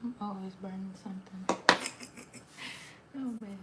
I'm always burning something. Oh man.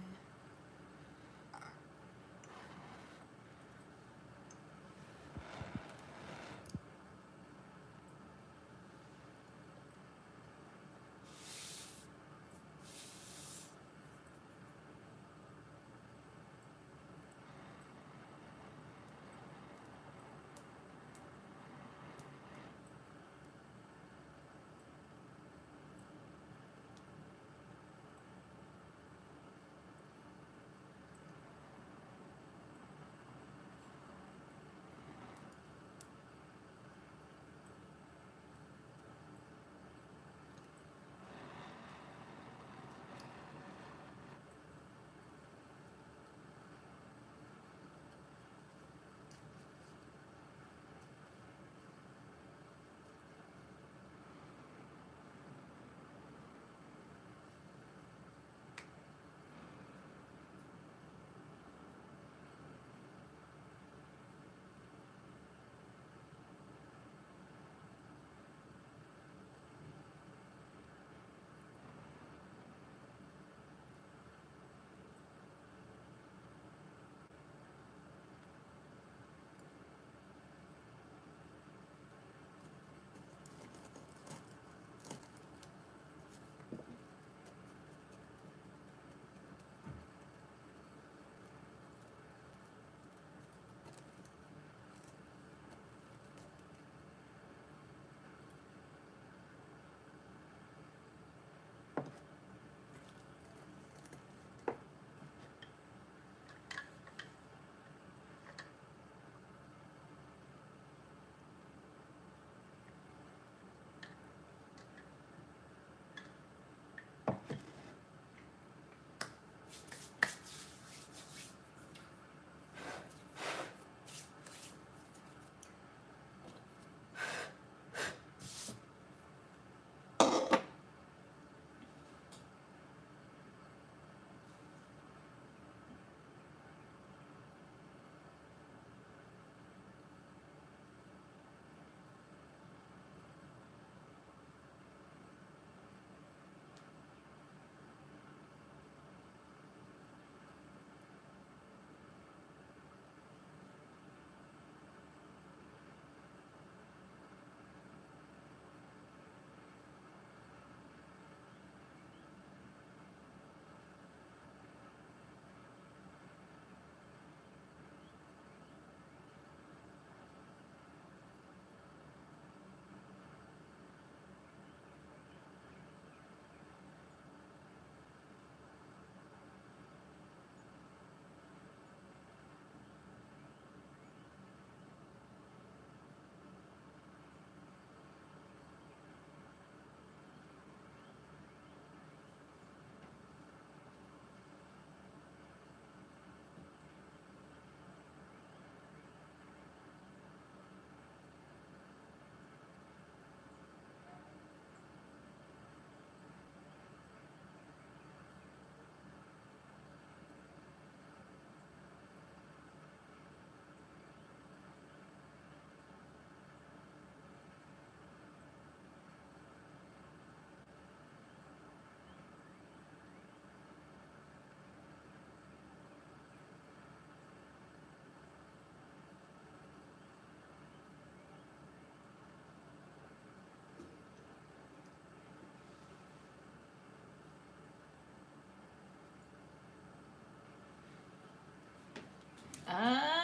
Ah.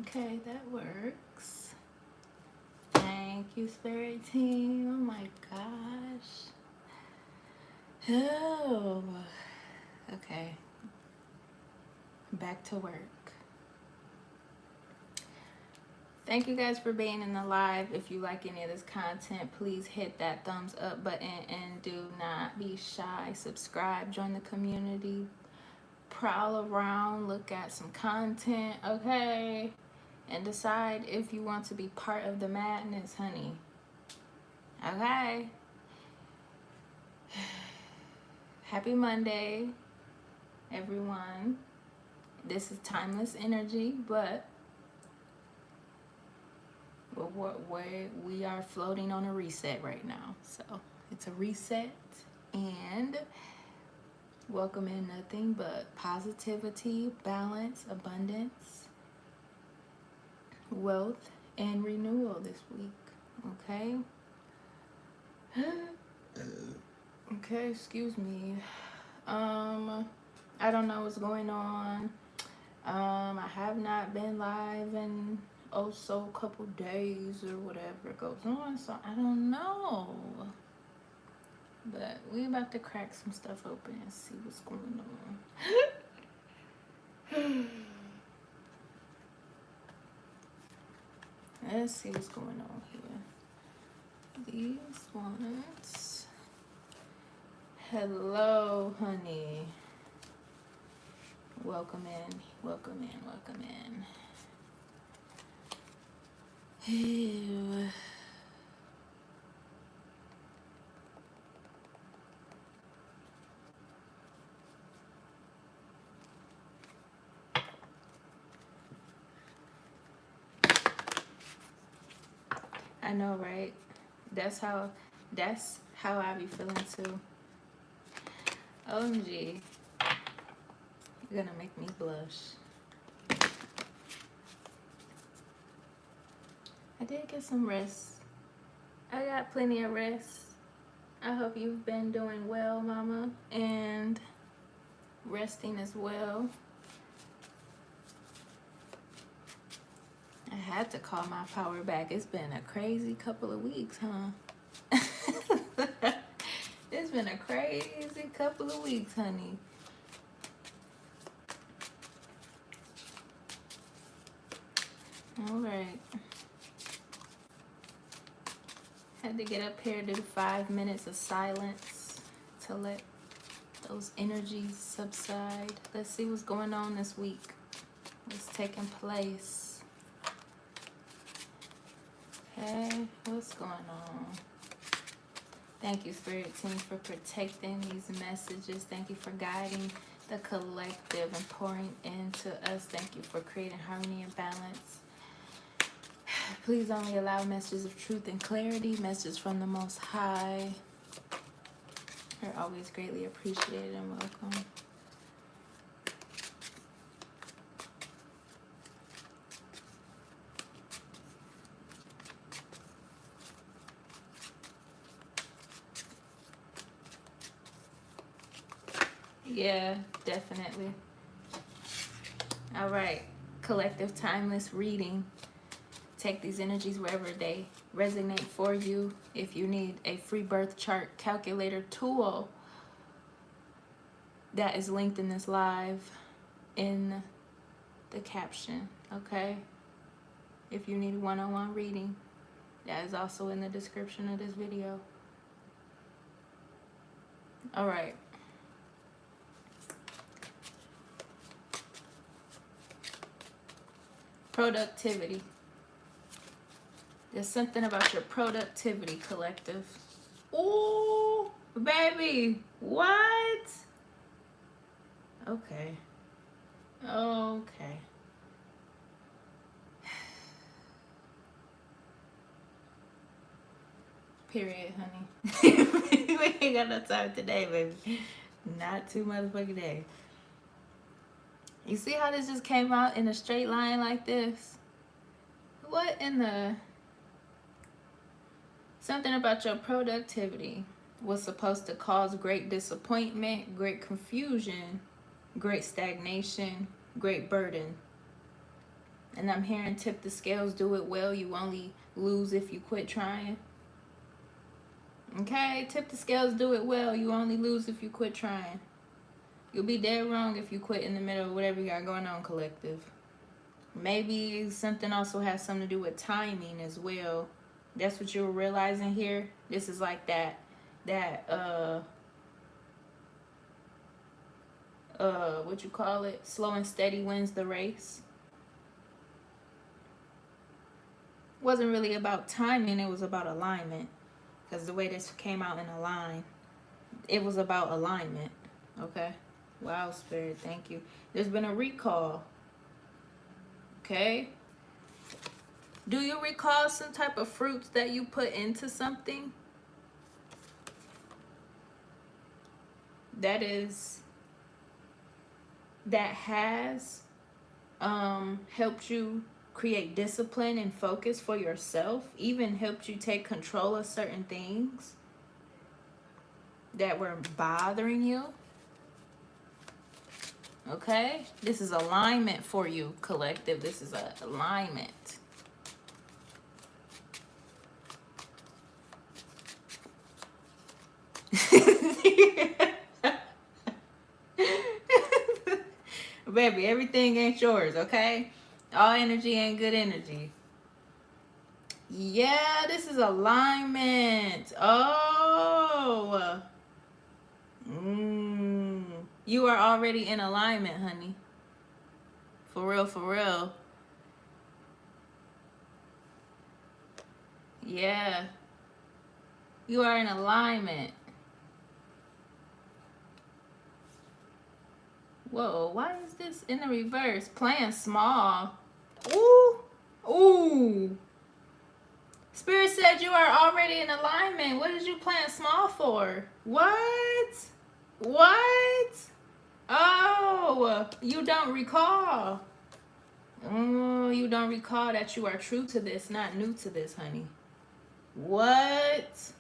Okay, that works. Thank you, Spirit Team. Oh my gosh. Oh. Okay. Back to work. Thank you guys for being in the live. If you like any of this content, please hit that thumbs up button and do not be shy. Subscribe, join the community, prowl around, look at some content, okay? and decide if you want to be part of the madness, honey. Okay. Happy Monday, everyone. This is timeless energy, but we are floating on a reset right now. So it's a reset, and welcome in nothing but positivity, balance, abundance, wealth, and renewal this week. Okay? Okay, excuse me. I don't know what's going on. I have not been live in so couple days or whatever goes on, so I don't know. But we about to crack some stuff open and see what's going on. Let's see what's going on here. These ones. Hello, honey. Welcome in, welcome in, welcome in. Ew. I know, right? That's how I be feeling too. OMG. You're gonna make me blush. I did get some rest. I got plenty of rest. I hope you've been doing well, mama, and resting as well. I had to call my power back. It's been a crazy couple of weeks, huh? It's been a crazy couple of weeks, honey. All right. Had to get up here, do 5 minutes of silence to let those energies subside. Let's see what's going on this week. What's taking place. Okay, what's going on? Thank you, Spirit Team, for protecting these messages. Thank you for guiding the collective and pouring into us. Thank you for creating harmony and balance. Please only allow messages of truth and clarity, messages from the Most High. They're always greatly appreciated and welcome. Yeah, definitely. All right, collective timeless reading. Take these energies wherever they resonate for you. If you need a free birth chart calculator tool, that is linked in this live in the caption, okay? If you need a one-on-one reading, that is also in the description of this video. All right. Productivity. There's something about your productivity, collective. Ooh, baby, what? Okay. Okay. Period, honey. We ain't got no time today, baby. Not too motherfucking day. You see how this just came out in a straight line like this? What in the... Something about your productivity was supposed to cause great disappointment, great confusion, great stagnation, great burden. And I'm hearing tip the scales, do it well, you only lose if you quit trying. Okay, tip the scales, do it well, you only lose if you quit trying. You'll be dead wrong if you quit in the middle of whatever you got going on, collective. Maybe something also has something to do with timing as well. That's what you're realizing here. This is like that what you call it? Slow and steady wins the race. wasn't really about timing, it was about alignment. Because the way this came out in a line, it was about alignment. Okay? Wow, Spirit, thank you. There's been a recall. Okay? Do you recall some type of fruits that you put into something? That has helped you create discipline and focus for yourself, even helped you take control of certain things that were bothering you. Okay, this is alignment for you, collective. This is a alignment. Baby, everything ain't yours, okay? All energy ain't good energy. Yeah, this is alignment. Oh. You are already in alignment, honey. For real, for real. Yeah. You are in alignment. Whoa, why is this in the reverse? Playing small. Ooh. Ooh. Spirit said you are already in alignment. What did you playing small for? What? What? Oh, you don't recall. Oh, you don't recall that you are true to this, not new to this, honey. What?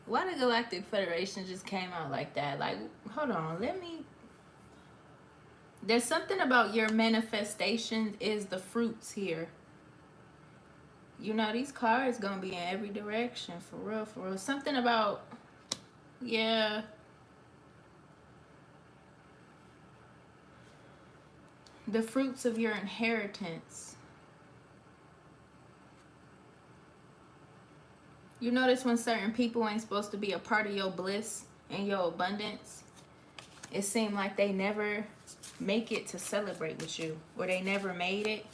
Why the Galactic Federation just came out like that? Like, hold on, let me... There's something about your manifestation is the fruits here. You know, these cards gonna be in every direction, for real, for real. Something about, yeah. The fruits of your inheritance. You notice when certain people ain't supposed to be a part of your bliss and your abundance, it seemed like they never make it to celebrate with you, or they never made it.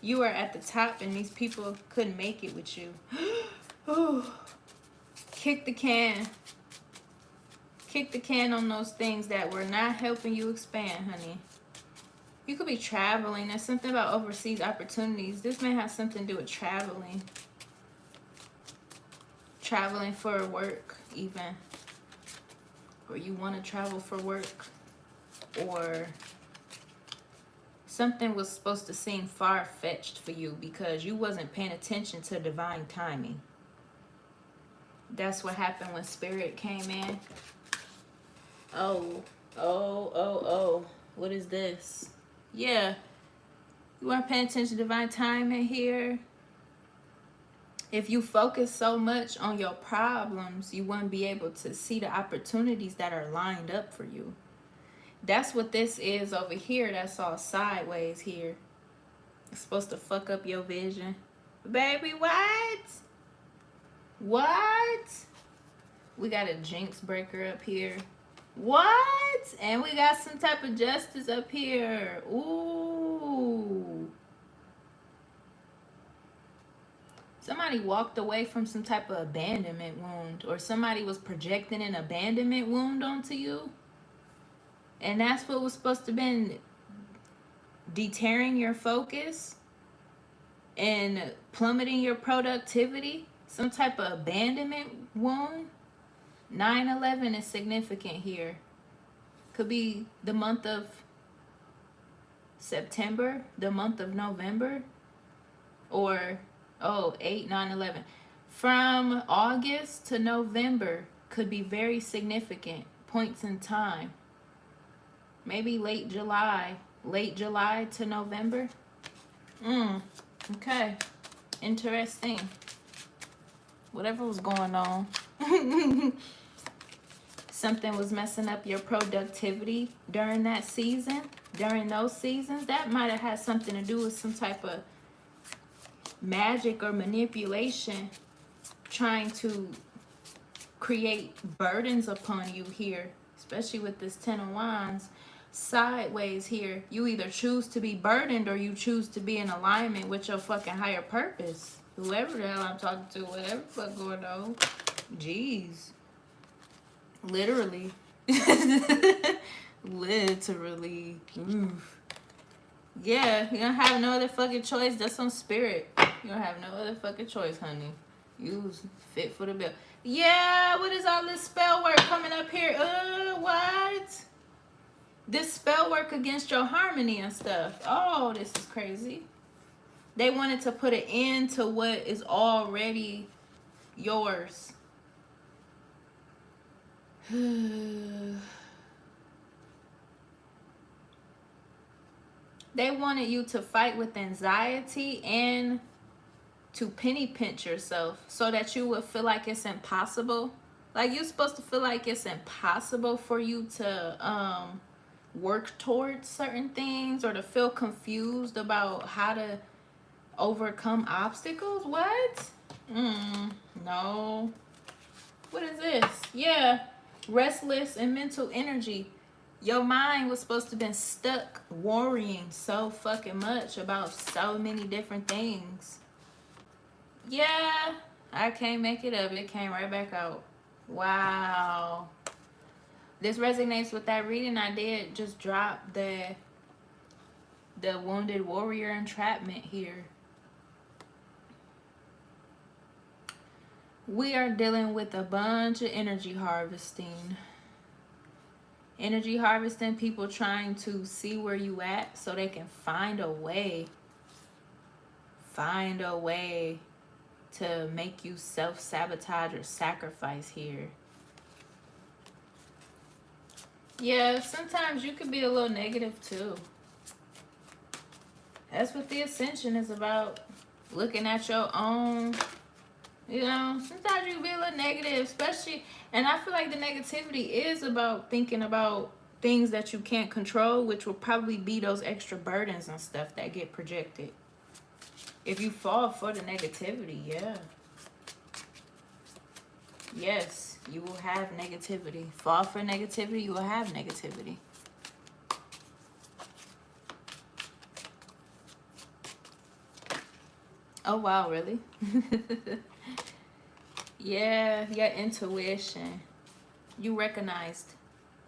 You are at the top and these people couldn't make it with you. Kick the can. Kick the can on those things that were not helping you expand, honey. You could be traveling. There's something about overseas opportunities. This may have something to do with traveling. Traveling for work, even. Or you want to travel for work. Or something was supposed to seem far-fetched for you because you wasn't paying attention to divine timing. That's what happened when Spirit came in. Oh. What is this? Yeah. You weren't paying attention to divine timing here. If you focus so much on your problems, you won't be able to see the opportunities that are lined up for you. That's what this is over here. That's all sideways here. It's supposed to fuck up your vision. Baby, what? What? We got a jinx breaker up here. What? And we got some type of justice up here. Ooh. Somebody walked away from some type of abandonment wound, or somebody was projecting an abandonment wound onto you. And that's what was supposed to be deterring your focus and plummeting your productivity. Some type of abandonment wound. 9/11 is significant here. Could be the month of September, the month of November, or 8/9/11. From August to November could be very significant points in time. Maybe late July to November. Okay, interesting. Whatever was going on. Something was messing up your productivity during that season, during those seasons. That might have had something to do with some type of magic or manipulation trying to create burdens upon you here, especially with this Ten of Wands. sideways here. You either choose to be burdened or you choose to be in alignment with your fucking higher purpose. Whoever the hell I'm talking to, whatever the fuck going on. Jeez. Literally. Literally. Oof. Yeah, you don't have no other fucking choice. That's some spirit. You don't have no other fucking choice, honey. You fit for the bill. Yeah, what is all this spell work coming up here? What? This spell work against your harmony and stuff. Oh, this is crazy. They wanted to put an end to what is already yours. They wanted you to fight with anxiety and to penny pinch yourself so that you would feel like it's impossible. Like, you're supposed to feel like it's impossible for you to work towards certain things, or to feel confused about how to overcome obstacles. What? No. What is this? Yeah, restless and mental energy. Your mind was supposed to have been stuck worrying so fucking much about so many different things. Yeah, I can't make it up. It came right back out. Wow. This resonates with that reading I did. Just drop the wounded warrior entrapment here. We are dealing with a bunch of energy harvesting. Energy harvesting, people trying to see where you at so they can find a way. Find a way to make you self-sabotage or sacrifice here. Yeah, sometimes you could be a little negative too. That's what the ascension is about. Looking at your own, you know, sometimes you can be a little negative, especially, and I feel like the negativity is about thinking about things that you can't control, which will probably be those extra burdens and stuff that get projected. If you fall for the negativity, yeah. Yes, you will have negativity. Fall for negativity, you will have negativity. Oh, wow, really? Yeah, your intuition. You recognized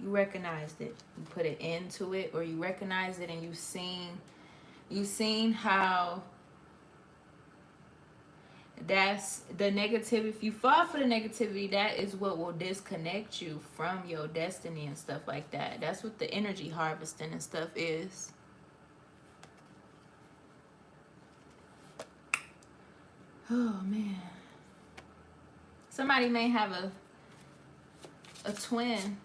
it. You put it into it, or you recognized it, and you seen how that's the negative. If you fall for the negativity, that is what will disconnect you from your destiny and stuff like that. That's what the energy harvesting and stuff is. Oh man, somebody may have a twin.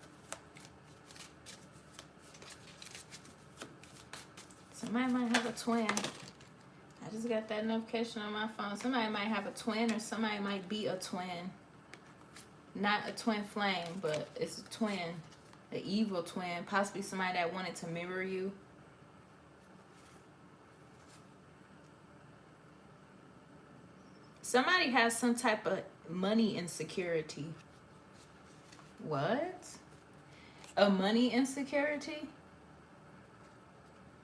Somebody might have a twin. I just got that notification on my phone. Somebody might have a twin, or somebody might be a twin. Not a twin flame, but it's a twin. An evil twin. Possibly somebody that wanted to mirror you. Somebody has some type of money insecurity. What? A money insecurity?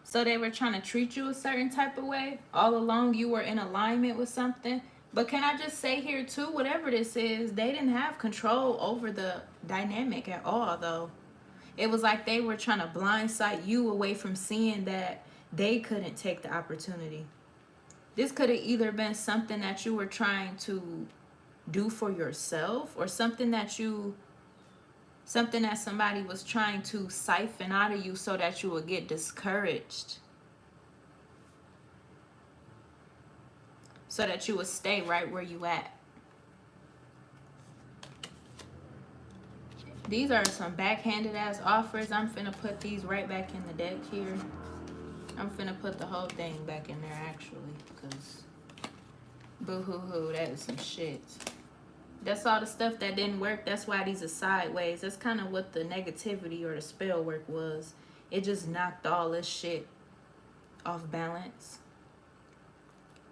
So they were trying to treat you a certain type of way. All along you were in alignment with something. But can I just say here too, whatever this is, they didn't have control over the dynamic at all though. It was like they were trying to blindside you away from seeing that they couldn't take the opportunity. This could have either been something that you were trying to do for yourself, or something that somebody was trying to siphon out of you so that you would get discouraged. So that you would stay right where you at. These are some backhanded ass offers. I'm finna put these right back in the deck here. I'm finna put the whole thing back in there actually, because boo-hoo-hoo, that is some shit. That's all the stuff that didn't work. That's why these are sideways. That's kind of what the negativity or the spell work was. It just knocked all this shit off balance.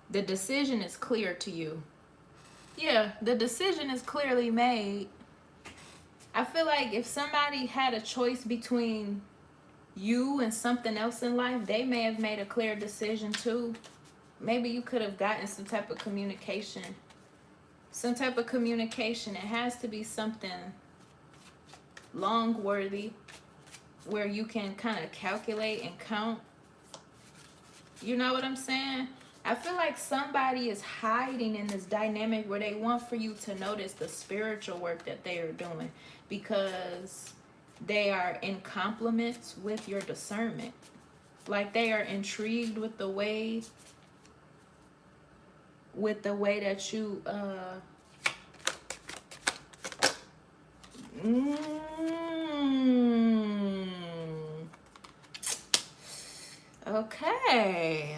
The decision is clear to you. Yeah, the decision is clearly made. I feel like if somebody had a choice between you and something else in life, they may have made a clear decision too. Maybe you could have gotten some type of communication. Some type of communication. It has to be something long worthy, where you can kind of calculate and count. You know what I'm saying? I feel like somebody is hiding in this dynamic where they want for you to notice the spiritual work that they are doing, because they are in compliments with your discernment. Like they are intrigued with the way that you okay.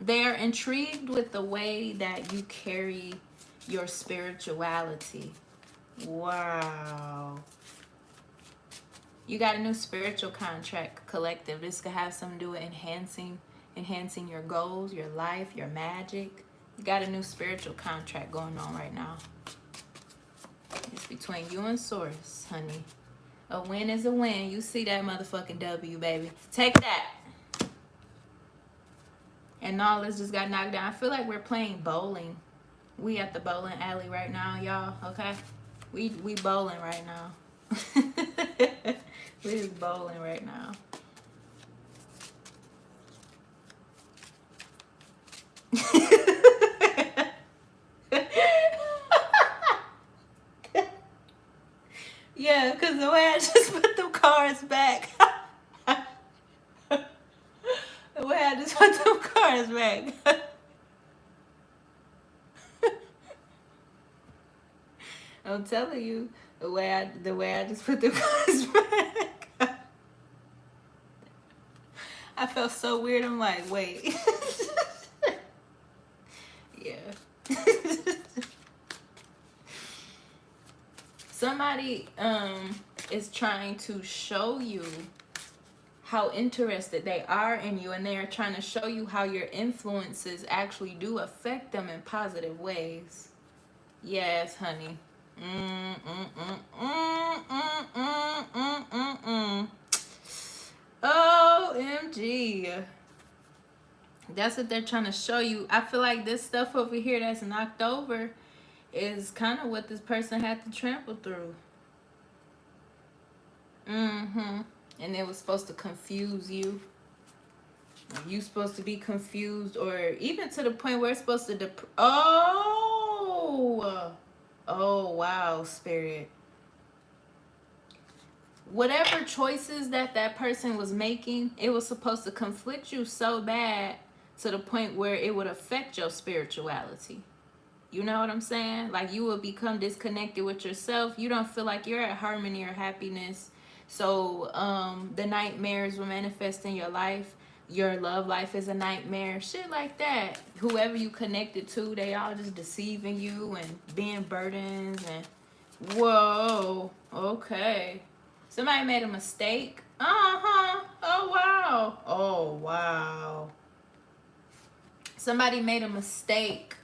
They are intrigued with the way that you carry your spirituality. Wow. You got a new spiritual contract, collective. This could have something to do with enhancing your goals, your life, your magic. You got a new spiritual contract going on right now. It's between you and Source, honey. A win is a win. You see that motherfucking W, baby. Take that. And knowledge just got knocked down. I feel like we're playing bowling. We at the bowling alley right now, y'all. Okay? We bowling right now. We just bowling right now. Yeah, because the way I just put them cards back. The way I just put them cards back. I'm telling you, the way I just put the cards back. I felt so weird. I'm like, wait. Yeah. Somebody is trying to show you how interested they are in you, and they are trying to show you how your influences actually do affect them in positive ways. Yes, honey. OMG. That's what they're trying to show you. I feel like this stuff over here that's knocked over is kind of what this person had to trample through. And it was supposed to confuse you. You supposed to be confused, or even to the point where it's supposed to oh wow, Spirit. Whatever choices that person was making, it was supposed to conflict you so bad to the point where it would affect your spirituality. You know what I'm saying? Like you will become disconnected with yourself. You don't feel like you're at harmony or happiness. So the nightmares will manifest in your life. Your love life is a nightmare. Shit like that. Whoever you connected to, they all just deceiving you and being burdens. And whoa, okay. Somebody made a mistake. Oh wow. Oh wow. Somebody made a mistake.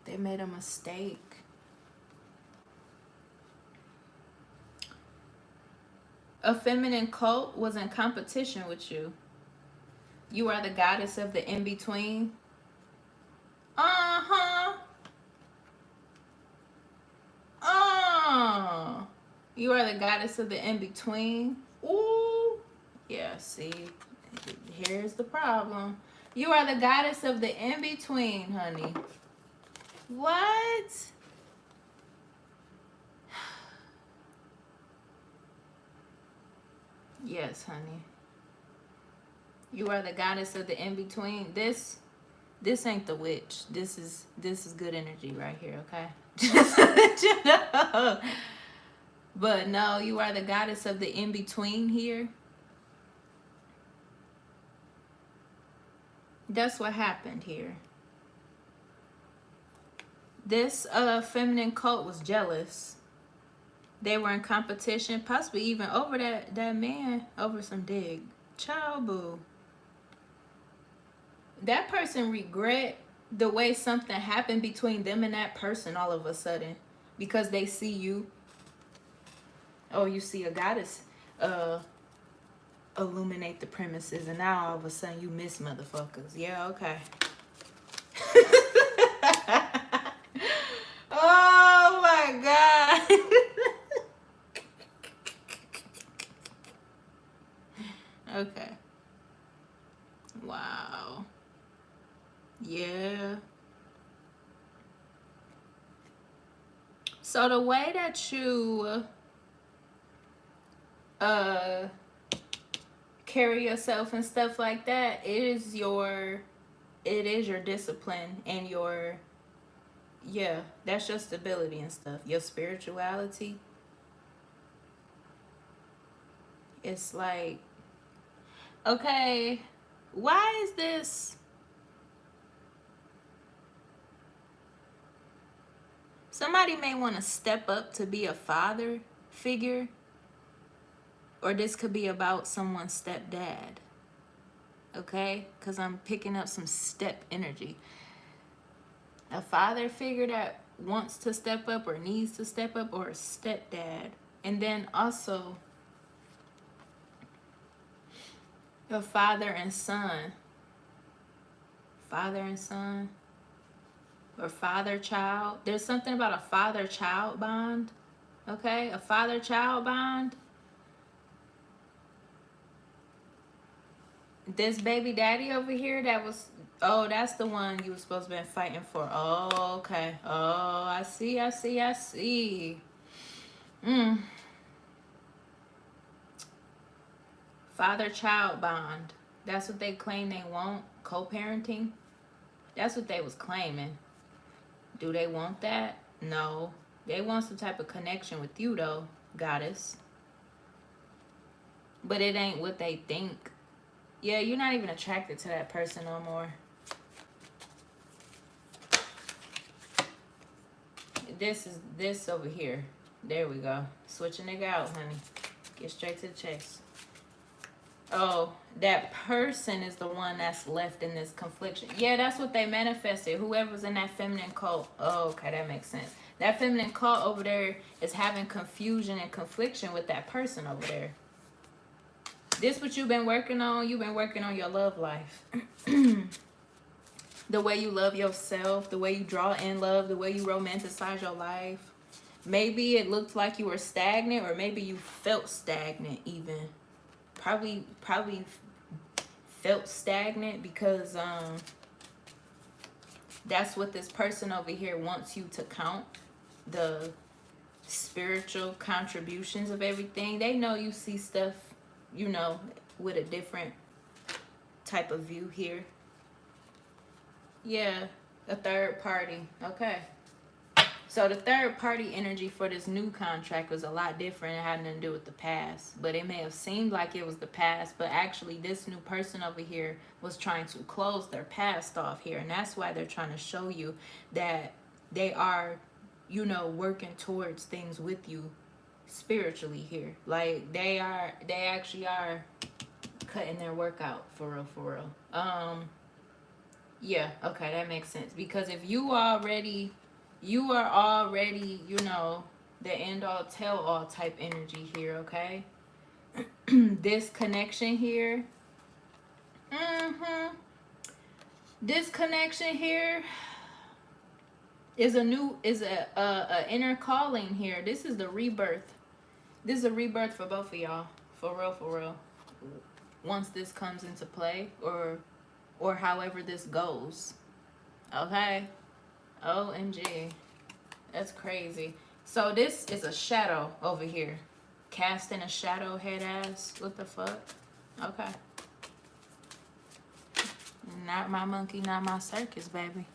They made a mistake. A feminine cult was in competition with you. You are the goddess of the in-between. You are the goddess of the in-between. Ooh. Yeah, see. Here's the problem. You are the goddess of the in-between, honey. What? Yes, honey. You are the goddess of the in-between. This ain't the witch. This is good energy right here, okay? Just so that you know. But no, you are the goddess of the in-between here. That's what happened here. This feminine cult was jealous. They were in competition, possibly even over that man, over some dig. Child boo. That person regret the way something happened between them and that person all of a sudden, because they see you. Oh, you see a goddess illuminate the premises, and now all of a sudden you miss motherfuckers. Yeah, okay. Oh my God. Okay. Wow. Yeah. So the way that you carry yourself and stuff like that, it is your discipline and your, yeah, that's your stability and stuff. Your spirituality. It's like, okay, why is this? Somebody may want to step up to be a father figure, or this could be about someone's stepdad. Okay? Because I'm picking up some step energy. A father figure that wants to step up or needs to step up, or a stepdad. And then also a father and son. Father and son. Or father-child. There's something about a father-child bond. Okay? A father-child bond. This baby daddy over here that was... Oh, that's the one you were supposed to be fighting for. Oh, okay. Oh, I see. Father-child bond. That's what they claim they want. Co-parenting. That's what they was claiming. Do they want that? No. They want some type of connection with you, though, goddess. But it ain't what they think. Yeah, you're not even attracted to that person no more. This is this over here. There we go. Switch a nigga out, honey. Get straight to the chase. Oh, that person is the one that's left in this confliction. Yeah, that's what they manifested. Whoever's in that feminine cult. Oh, okay, that makes sense. That feminine cult over there is having confusion and confliction with that person over there. This what you've been working on? You've been working on your love life. The way you love yourself, the way you draw in love, the way you romanticize your life. Maybe it looked like you were stagnant, or maybe you felt stagnant even. Probably felt stagnant because that's what this person over here wants you to count. The spiritual contributions of everything. They know you see stuff, you know, with a different type of view here. Yeah, a third party. Okay. So the third party energy for this new contract was a lot different. It had nothing to do with the past. But it may have seemed like it was the past. But actually this new person over here was trying to close their past off here. And that's why they're trying to show you that they are, you know, working towards things with you spiritually here. Like they actually are cutting their work out for real. Yeah, okay, that makes sense. Because if you are already, you know, the end all tell all type energy here, okay? This connection here. This connection here is a inner calling here. This is the rebirth. This is a rebirth for both of y'all. For real. Once this comes into play, or however this goes. Okay? OMG. That's crazy. So this is a shadow over here. Casting a shadow, head ass. What the fuck? Okay. Not my monkey, not my circus, baby.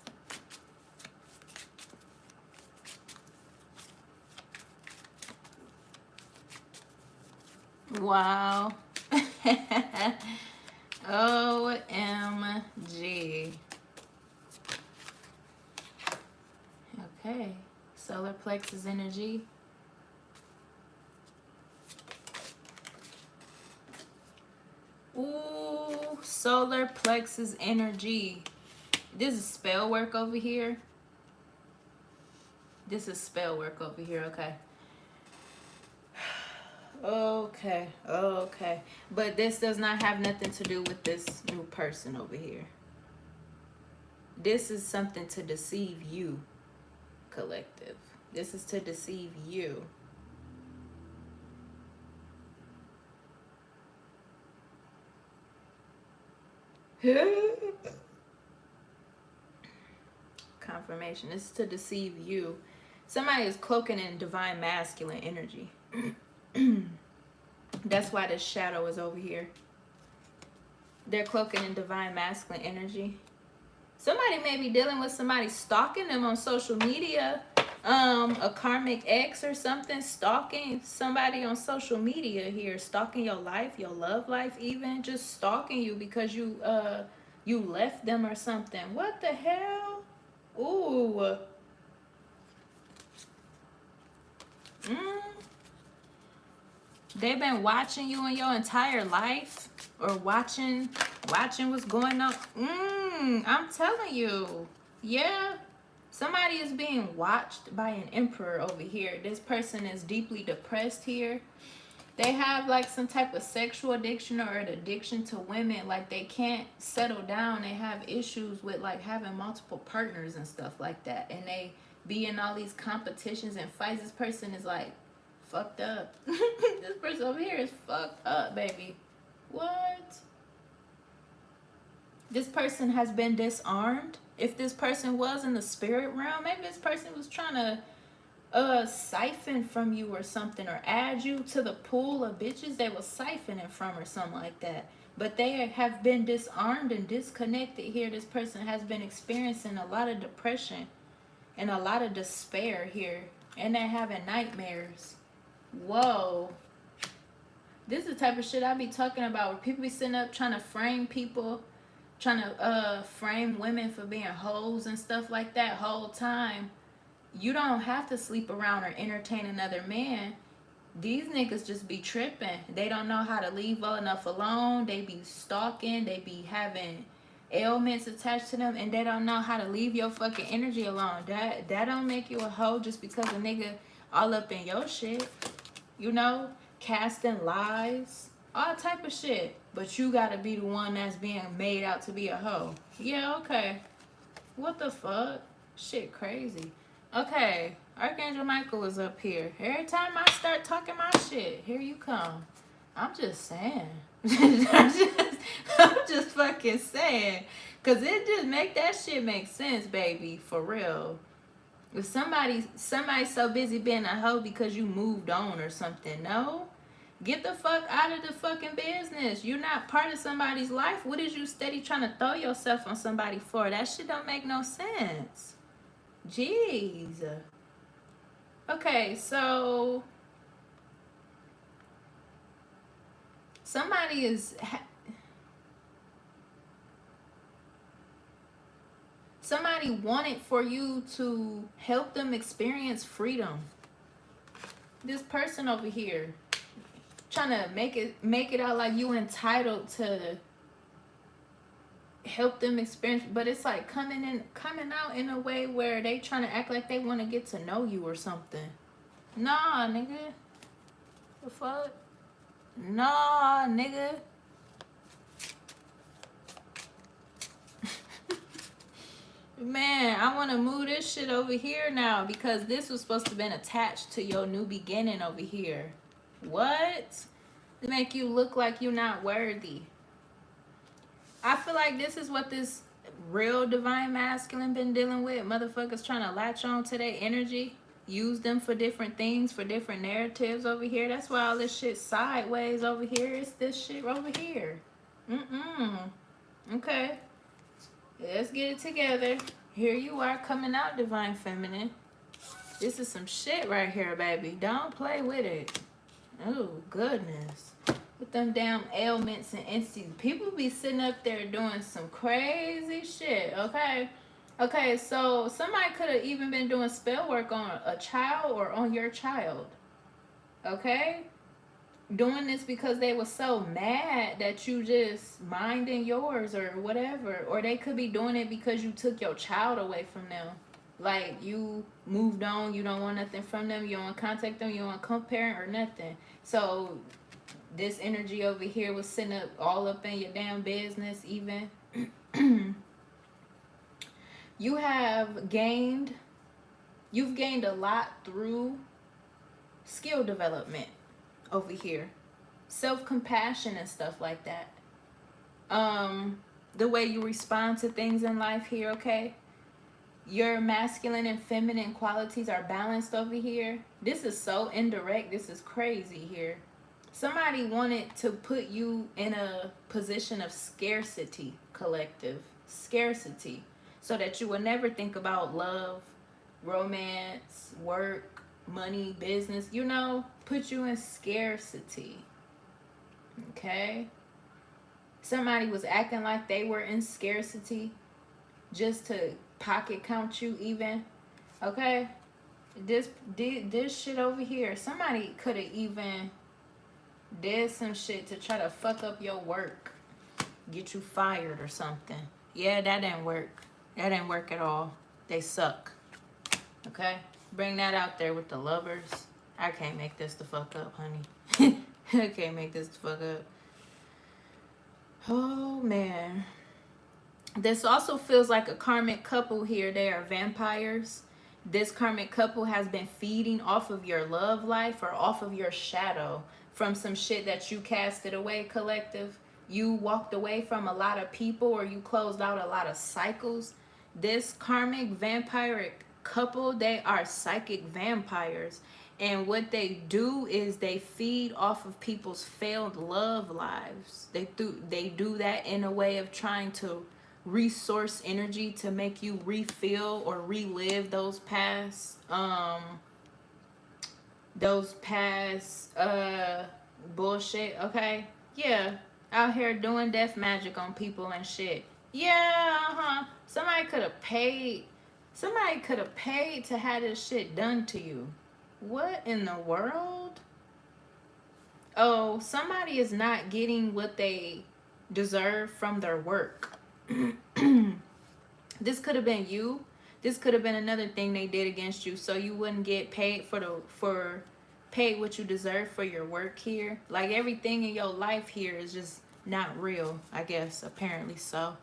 Wow. OMG. Okay. Solar plexus energy. Ooh, solar plexus energy. This is spell work over here. Okay. Okay, okay. But this does not have nothing to do with this new person over here. This is something to deceive you, collective. This is to deceive you. Confirmation. This is to deceive you. Somebody is cloaking in divine masculine energy. That's why this shadow is over here. They're cloaking in divine masculine energy. Somebody may be dealing with somebody stalking them on social media. A karmic ex or something stalking somebody on social media here. Stalking your life, your love life even. Just stalking you because you left them or something. What the hell? Ooh. They've been watching you in your entire life, or watching what's going on. I'm telling you. Yeah. Somebody is being watched by an emperor over here. This person is deeply depressed here. They have like some type of sexual addiction or an addiction to women. Like they can't settle down. They have issues with like having multiple partners and stuff like that. And they be in all these competitions and fights. This person is like fucked up. This person over here is fucked up, baby. What? This person has been disarmed. If this person was in the spirit realm, maybe this person was trying to siphon from you or something, or add you to the pool of bitches they was siphoning from or something like that. But they have been disarmed and disconnected here. This person has been experiencing a lot of depression and a lot of despair here. And they're having nightmares. Whoa. This is the type of shit I be talking about, where people be sitting up trying to frame people, trying to frame women for being hoes and stuff like that whole time. You don't have to sleep around or entertain another man. These niggas just be tripping. They don't know how to leave well enough alone. They be stalking. They be having ailments attached to them, and they don't know how to leave your fucking energy alone. That don't make you a hoe just because a nigga all up in your shit. You know, casting lies, all type of shit. But you gotta be the one that's being made out to be a hoe. Yeah, okay. What the fuck? Shit crazy. Okay, Archangel Michael is up here. Every time I start talking my shit, here you come. I'm just saying. I'm just fucking saying. Because it just make that shit make sense, baby. For real. If somebody's so busy being a hoe because you moved on or something, no. Get the fuck out of the fucking business. You're not part of somebody's life. What is you steady trying to throw yourself on somebody for? That shit don't make no sense. Jeez. Okay, so somebody is somebody wanted for you to help them experience freedom. This person over here trying to make it out like you entitled to help them experience, but it's like coming out in a way where they trying to act like they want to get to know you or something. Nah, nigga. The fuck? Nah, nigga. Man, I want to move this shit over here now, because this was supposed to have been attached to your new beginning over here. What? To make you look like you're not worthy. I feel like this is what this real divine masculine been dealing with. Motherfuckers trying to latch on to their energy. Use them for different things, for different narratives over here. That's why all this shit sideways over here. It's this shit over here. Okay. Let's get it together. Here you are coming out, divine feminine. This is some shit right here, baby. Don't play with it. Oh, goodness. With them damn ailments and entities. People be sitting up there doing some crazy shit, okay? Okay, so somebody could have even been doing spell work on a child or on your child, okay? Doing this because they were so mad that you just minding yours or whatever. Or they could be doing it because you took your child away from them. Like, you moved on, you don't want nothing from them, you don't want to contact them, you don't want to compare or nothing. So this energy over here was sitting up all up in your damn business even. You've gained a lot through skill development over here. Self-compassion and stuff like that. The way you respond to things in life here, okay? Your masculine and feminine qualities are balanced over here. This is so indirect. This is crazy here. Somebody wanted to put you in a position of scarcity, collective. Scarcity. So that you would never think about love, romance, work, money, business. You know, put you in scarcity. Okay? Somebody was acting like they were in scarcity just to pocket count you even. Okay? This shit over here. Somebody could have even did some shit to try to fuck up your work. Get you fired or something. Yeah, that didn't work. That didn't work at all. They suck. Okay? Bring that out there with the lovers. I can't make this the fuck up, honey. I can't make this the fuck up. Oh, man. This also feels like a karmic couple here. They are vampires. This karmic couple has been feeding off of your love life or off of your shadow from some shit that you casted away, collective. You walked away from a lot of people or you closed out a lot of cycles. This karmic vampiric couple, they are psychic vampires. And what they do is they feed off of people's failed love lives. They do that in a way of trying to resource energy to make you refill or relive those past bullshit. Okay, yeah, out here doing death magic on people and shit. Yeah, somebody could have paid to have this shit done to you. What in the world? Oh, somebody is not getting what they deserve from their work. This could have been you. This could have been another thing they did against you, so you wouldn't get paid paid what you deserve for your work here. Like, everything in your life here is just not real, I guess. Apparently so.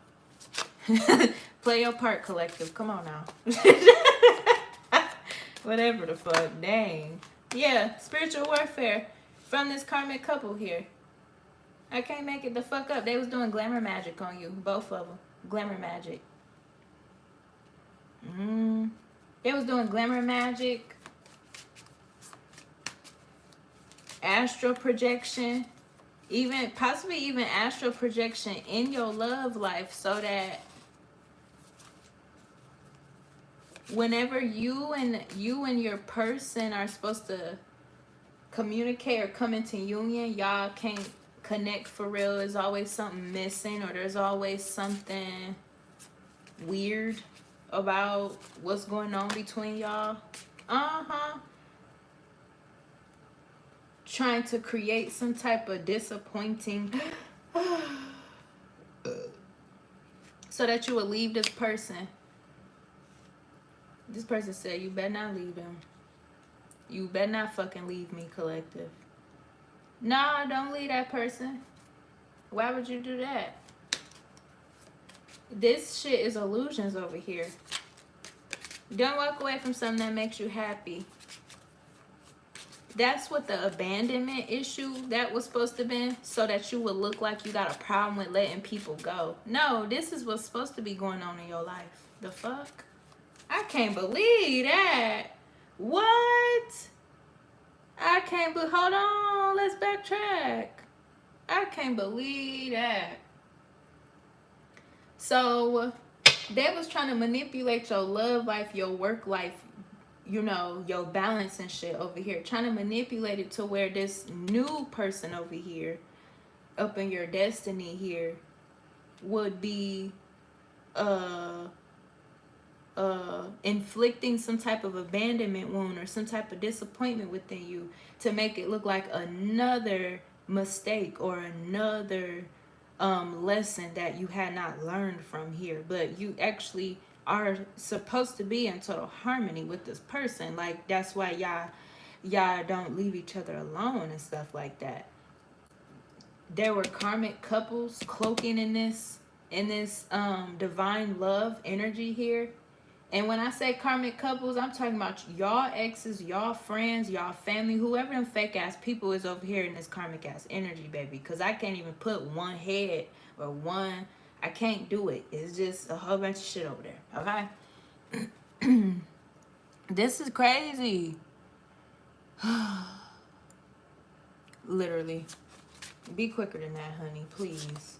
Play your part, collective. Come on now. Whatever the fuck. Dang. Yeah, spiritual warfare from this karmic couple here. I can't make it the fuck up. They was doing glamour magic on you. Both of them. Glamour magic. They was doing glamour magic. Astral projection. Possibly even astral projection in your love life, so that whenever you and your person are supposed to communicate or come into union, y'all can't connect for real. There's always something missing, or there's always something weird about what's going on between y'all. Trying to create some type of disappointing so that you will leave this person. This person said, you better not leave them. You better not fucking leave me, collective. Nah, don't leave that person. Why would you do that? This shit is illusions over here. Don't walk away from something that makes you happy. That's what the abandonment issue that was supposed to be, so that you would look like you got a problem with letting people go. No, this is what's supposed to be going on in your life. The fuck? I can't believe that. What? I can't believe. Hold on. Let's backtrack. I can't believe that. So they was trying to manipulate your love life, your work life, you know, your balance and shit over here. Trying to manipulate it to where this new person over here, up in your destiny here, would be inflicting some type of abandonment wound or some type of disappointment within you, to make it look like another mistake or another lesson that you had not learned from here. But you actually are supposed to be in total harmony with this person. Like, that's why y'all don't leave each other alone and stuff like that. There were karmic couples cloaking in this divine love energy here. And when I say karmic couples, I'm talking about y'all exes, y'all friends, y'all family, whoever them fake ass people is over here in this karmic ass energy, baby. Because I can't even put one head or one, I can't do it. It's just a whole bunch of shit over there, okay? This is crazy. Literally. Be quicker than that, honey, please.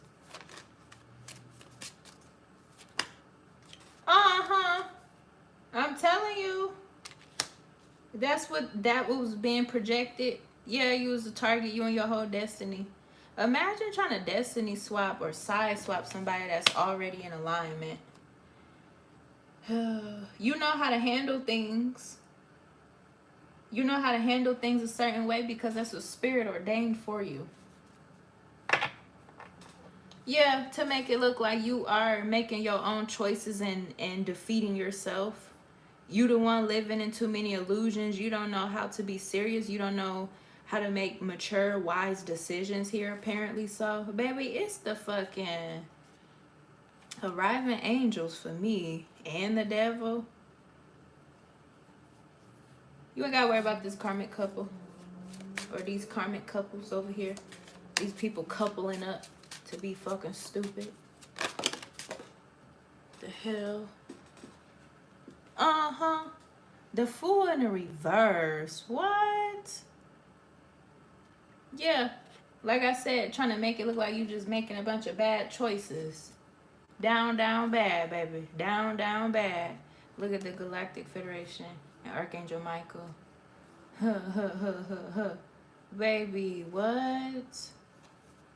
Uh-huh. I'm telling you. That was being projected. Yeah, you was the target, you and your whole destiny. Imagine trying to destiny swap or side swap somebody that's already in alignment. You know how to handle things. You know how to handle things a certain way because that's what spirit ordained for you. Yeah, to make it look like you are making your own choices and defeating yourself. You the one living in too many illusions. You don't know how to be serious. You don't know how to make mature, wise decisions here, apparently. So, baby, it's the fucking arriving angels for me and the devil. You ain't gotta worry about this karmic couple or these karmic couples over here. These people coupling up to be fucking stupid. The hell? Uh-huh. The Fool in the reverse. What? Yeah. Like I said, trying to make it look like you just making a bunch of bad choices. Down, down bad, baby. Down, down bad. Look at the Galactic Federation and Archangel Michael. Baby, what?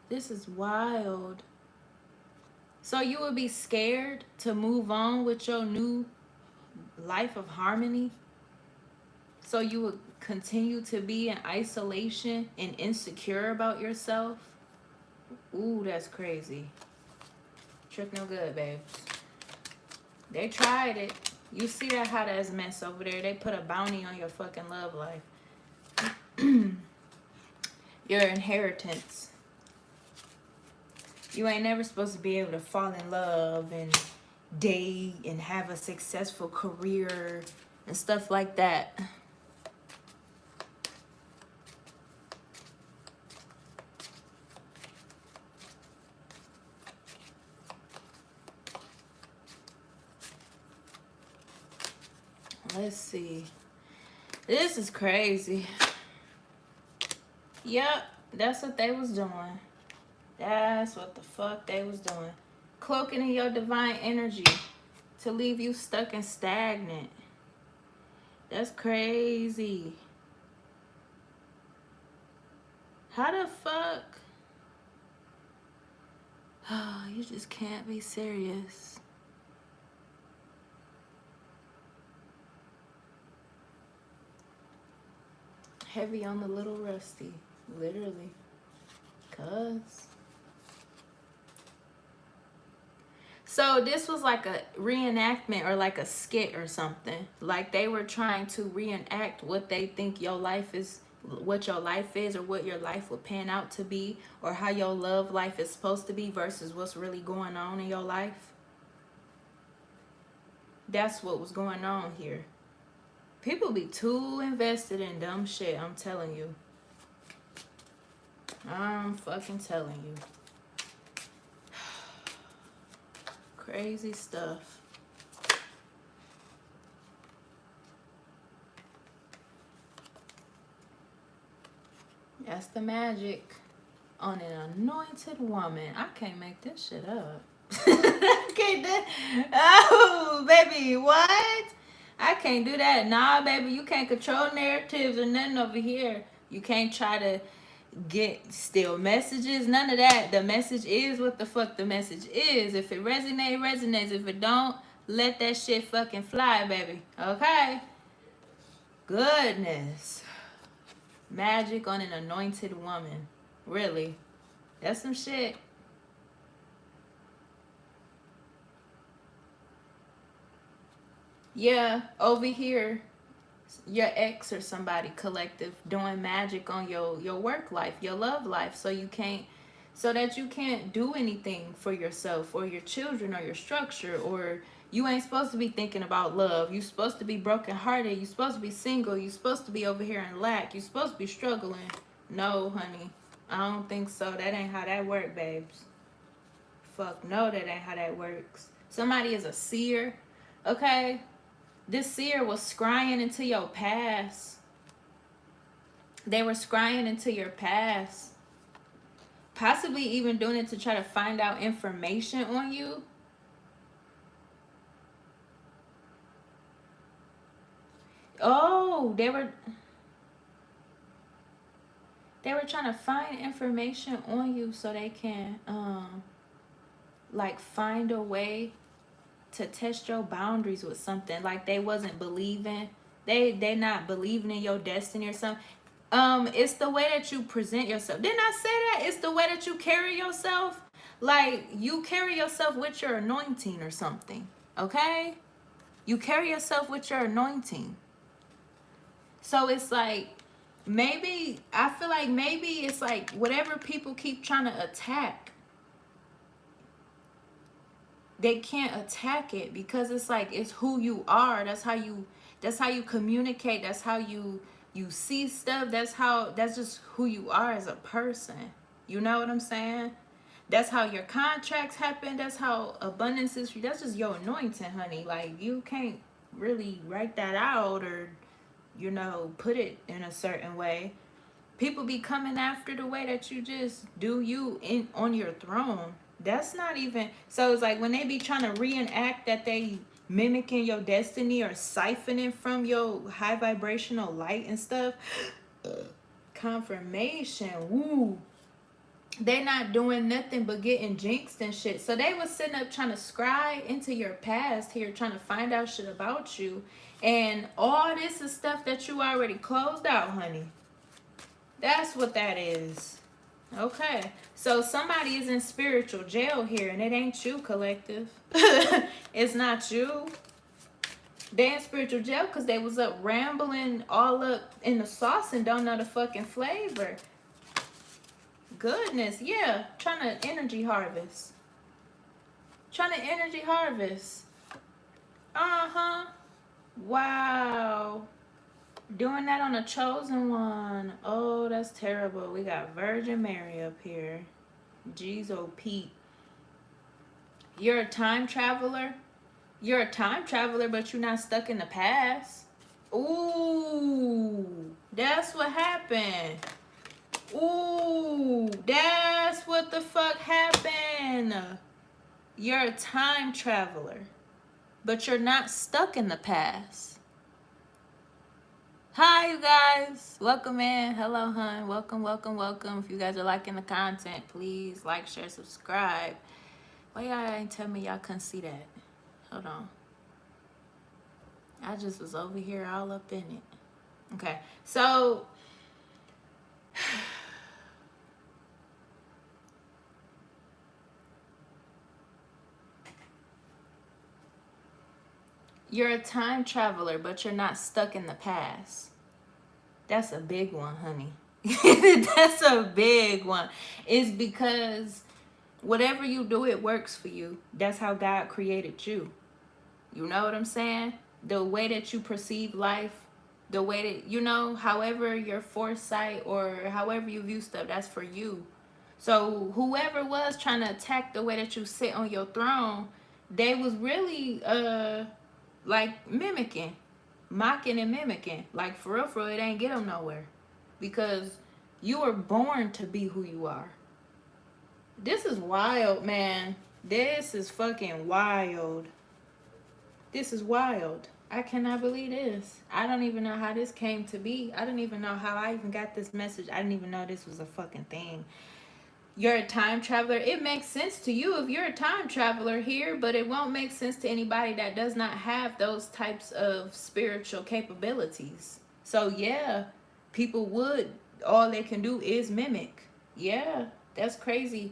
This is wild. So you would be scared to move on with your new life of harmony? So you would continue to be in isolation and insecure about yourself? Ooh, that's crazy. Trick no good, babes. They tried it. You see that hot ass mess over there? They put a bounty on your fucking love life. Your inheritance. You ain't never supposed to be able to fall in love and date and have a successful career and stuff like that. Let's see. This is crazy. Yep, that's what they was doing. That's what the fuck they was doing. Cloaking in your divine energy to leave you stuck and stagnant. That's crazy. How the fuck? Oh, you just can't be serious. Heavy on the little rusty, literally. Cuz. So this was like a reenactment or like a skit or something. Like they were trying to reenact what they think your life is, what your life is, or what your life will pan out to be, or how your love life is supposed to be versus what's really going on in your life. That's what was going on here. People be too invested in dumb shit, I'm telling you. I'm fucking telling you. Crazy stuff. That's the magic on an anointed woman. I can't make this shit up. I can't do. Oh, baby, what? I can't do that. Nah, baby, you can't control narratives or nothing over here. You can't try to steal messages, none of that. The message is what the fuck the message is. If it resonates, resonates. If it don't, let that shit fucking fly, baby. Okay? Goodness. Magic on an anointed woman. Really? That's some shit. Yeah, over here, your ex or somebody collective doing magic on your work life, your love life, so that you can't do anything for yourself or your children or your structure, or you ain't supposed to be thinking about love. You supposed to be brokenhearted. You supposed to be single. You supposed to be over here in lack. You supposed to be struggling. No, honey, I don't think so. That ain't how that work, babes. Fuck no, that ain't how that works. Somebody is a seer, okay? This seer was scrying into your past. They were scrying into your past. Possibly even doing it to try to find out information on you. Oh, they were trying to find information on you so they can like find a way to test your boundaries with something. Like they wasn't believing. They not believing in your destiny or something. It's the way that you present yourself. Didn't I say that? It's the way that you carry yourself. Like you carry yourself with your anointing or something. Okay? You carry yourself with your anointing. So it's like, maybe, I feel like maybe it's like whatever people keep trying to attack, they can't attack it because it's like, it's who you are. That's how you communicate. That's how you see stuff. That's just who you are as a person. You know what I'm saying? That's how your contracts happen. That's how abundance is. That's just your anointing, honey. Like you can't really write that out or, you know, put it in a certain way. People be coming after the way that you just do you on your throne. That's not even, so it's like when they be trying to reenact that they mimicking your destiny or siphoning from your high vibrational light and stuff. Confirmation. Woo. They not doing nothing but getting jinxed and shit. So they was sitting up trying to scry into your past here, trying to find out shit about you. And all this is stuff that you already closed out, honey. That's what that is. Okay. So somebody is in spiritual jail here, and it ain't you, collective. It's not you. They in spiritual jail because they was up rambling all up in the sauce and don't know the fucking flavor. Goodness, yeah. Trying to energy harvest. Trying to energy harvest. Uh-huh. Wow. Doing that on a chosen one. Oh, that's terrible. We got Virgin Mary up here. Jeez, oh Pete. You're a time traveler. You're a time traveler, but you're not stuck in the past. Ooh, that's what happened. Ooh, that's what the fuck happened. You're a time traveler, but you're not stuck in the past. Hi, you guys. Welcome in. Hello, hun. Welcome, welcome, welcome. If you guys are liking the content, please like, share, subscribe. Why y'all ain't tell me y'all couldn't see that? Hold on. I just was over here all up in it. Okay, so you're a time traveler, but you're not stuck in the past. That's a big one, honey. That's a big one. It's because whatever you do, it works for you. That's how God created you. You know what I'm saying? The way that you perceive life, the way that, you know, however your foresight or however you view stuff, that's for you. So whoever was trying to attack the way that you sit on your throne, they was really like mimicking, mocking and mimicking. Like for real, it ain't get them nowhere. Because you were born to be who you are. This is wild, man. This is fucking wild. This is wild. I cannot believe this. I don't even know how this came to be. I don't even know how I even got this message. I didn't even know this was a fucking thing. You're a time traveler. It makes sense to you if you're a time traveler here, but it won't make sense to anybody that does not have those types of spiritual capabilities. So yeah, people would, all they can do is mimic. Yeah, that's crazy.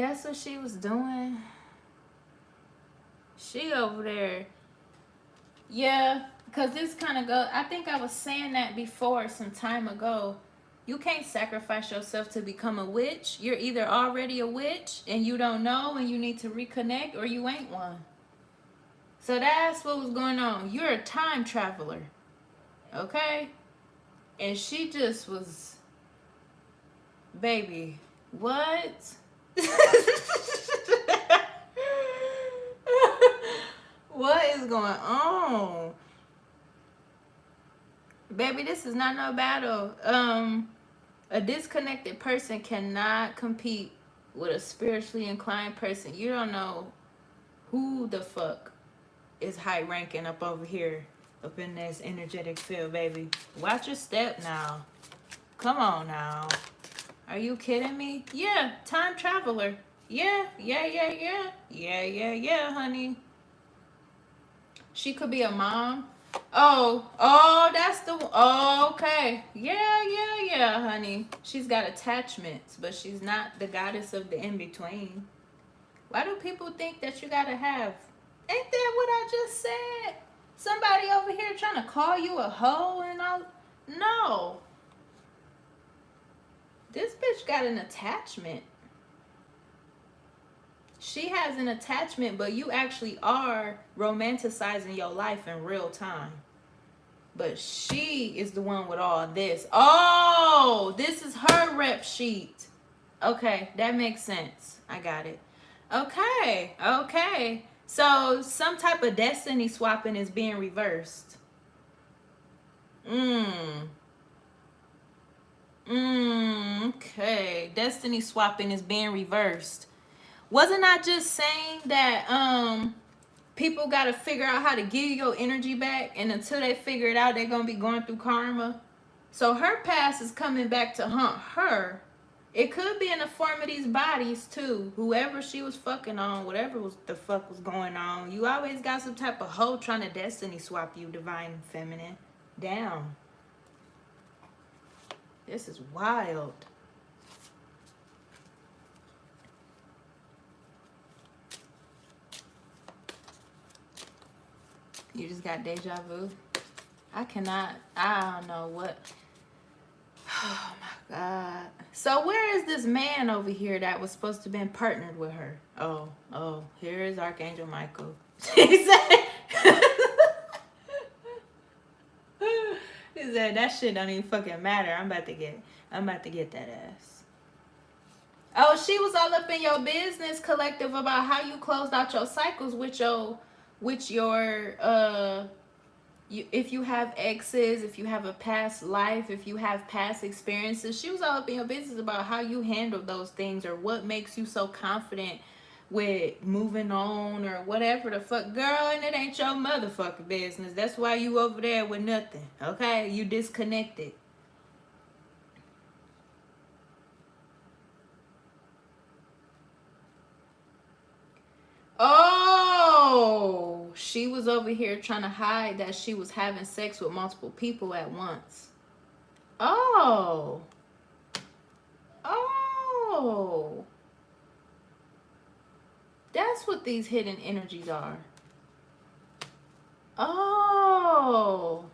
That's what she was doing. She over there. Yeah, because this kind of go. I think I was saying that before some time ago. You can't sacrifice yourself to become a witch. You're either already a witch and you don't know and you need to reconnect, or you ain't one. So that's what was going on. You're a time traveler. Okay? And she just was, baby, what? What is going on? Baby, this is not no battle. A disconnected person cannot compete with a spiritually inclined person. You don't know who the fuck is high ranking up over here, up in this energetic field, baby. Watch your step now. Come on now. Are you kidding me? Yeah, time traveler. Yeah, honey. She could be a mom. Oh, that's the, oh, okay. Yeah, honey. She's got attachments, but she's not the goddess of the in-between. Why do people think that you gotta have? Ain't that what I just said? Somebody over here trying to call you a hoe and all? No. This bitch got an attachment. She has an attachment, but you actually are romanticizing your life in real time. But she is the one with all this. Oh, this is her rep sheet. Okay, that makes sense. I got it. Okay. So some type of destiny swapping is being reversed. Okay. Destiny swapping is being reversed. Wasn't I just saying that people got to figure out how to give you your energy back, and until they figure it out, they're going to be going through karma? So her past is coming back to haunt her. It could be in the form of these bodies too. Whoever she was fucking on, whatever was the fuck was going on. You always got some type of hoe trying to destiny swap you, divine feminine. Down. This is wild. You just got deja vu. I don't know what. Oh my God. So where is this man over here that was supposed to have been partnered with her? Oh, here is Archangel Michael. He said, that shit don't even fucking matter. I'm about to get that ass. Oh, she was all up in your business, collective, about how you closed out your cycles with your if you have exes, if you have a past life, if you have past experiences. She was all up in your business about how you handle those things, or what makes you so confident with moving on, or whatever the fuck. Girl, and it ain't your motherfucking business. That's why you over there with nothing. Okay? You disconnected. Oh, she was over here trying to hide that she was having sex with multiple people at once. Oh. That's what these hidden energies are. Oh,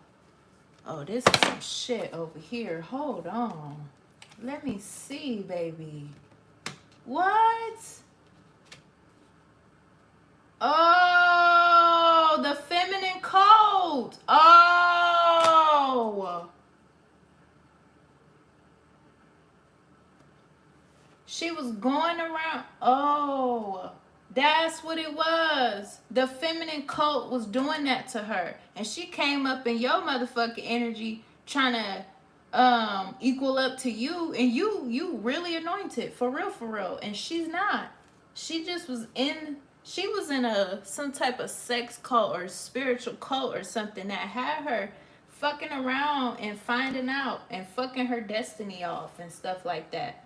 this is some shit over here. Hold on. Let me see, baby. What? Oh, the feminine code. Oh. She was going around. Oh, that's what it was. The feminine cult was doing that to her. And she came up in your motherfucking energy trying to equal up to you. And you really anointed. For real. And she's not. She just was in... She was in some type of sex cult or spiritual cult or something that had her fucking around and finding out and fucking her destiny off and stuff like that.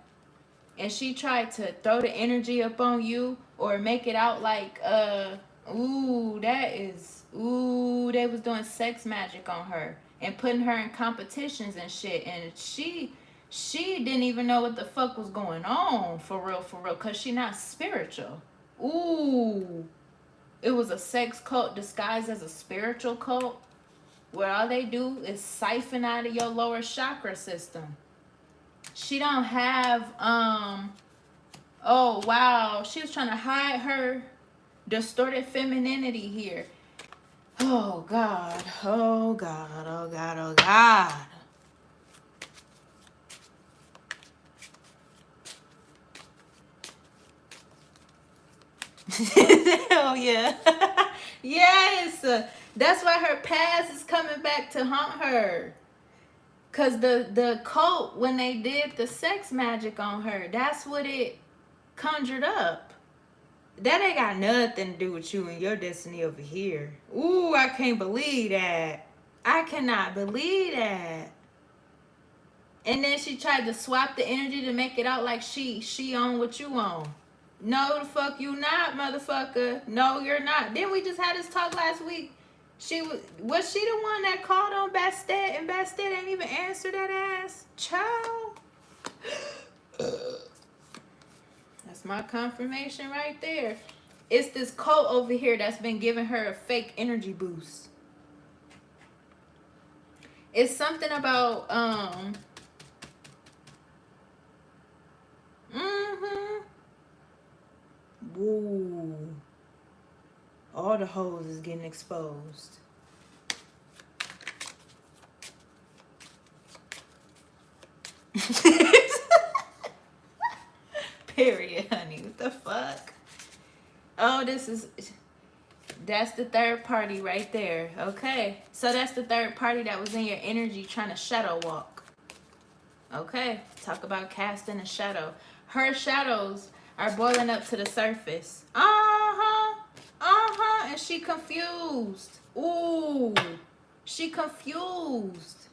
And she tried to throw the energy up on you or make it out like, they was doing sex magic on her and putting her in competitions and shit. And she she didn't even know what the fuck was going on, for real, because she not spiritual. Ooh. It was a sex cult disguised as a spiritual cult, where all they do is siphon out of your lower chakra system. She don't have, oh, wow. She was trying to hide her distorted femininity here. Oh, God. Oh, God. Oh, God. Oh, God. Hell yeah. Yes. That's why her past is coming back to haunt her. Because the cult, when they did the sex magic on her, that's what it conjured up. That ain't got nothing to do with you and your destiny over here. Ooh, I can't believe that. I cannot believe that. And then she tried to swap the energy to make it out like she on what you on. No, the fuck you not, motherfucker. No, you're not. Didn't we just have this talk last week? Was she the one that called on Bastet, and Bastet ain't even answer that ass? Child. That's my confirmation right there. It's this cult over here that's been giving her a fake energy boost. It's something about Woo. All the hoes is getting exposed. Period, honey. What the fuck? Oh, that's the third party right there. Okay. So that's the third party that was in your energy trying to shadow walk. Okay. Talk about casting a shadow. Her shadows are boiling up to the surface. And she confused. Ooh. She confused.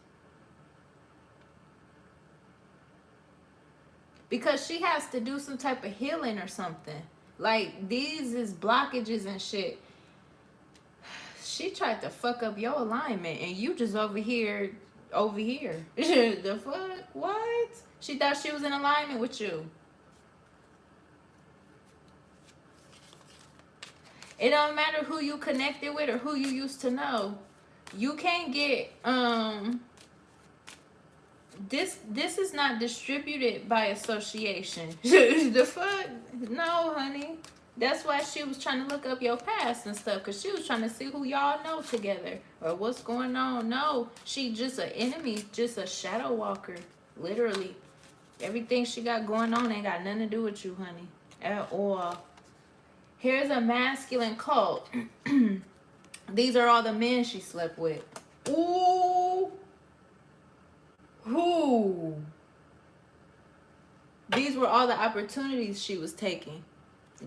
Because she has to do some type of healing or something. Like, these is blockages and shit. She tried to fuck up your alignment, and you just over here. The fuck? What? She thought she was in alignment with you. It don't matter who you connected with or who you used to know. You can't get, this is not distributed by association. The fuck? No, honey. That's why she was trying to look up your past and stuff, because she was trying to see who y'all know together or what's going on. No, she just an enemy, just a shadow walker, literally. Everything she got going on ain't got nothing to do with you, honey, at all. Here's a masculine cult. These are all the men she slept with. Ooh. Who? These were all the opportunities she was taking.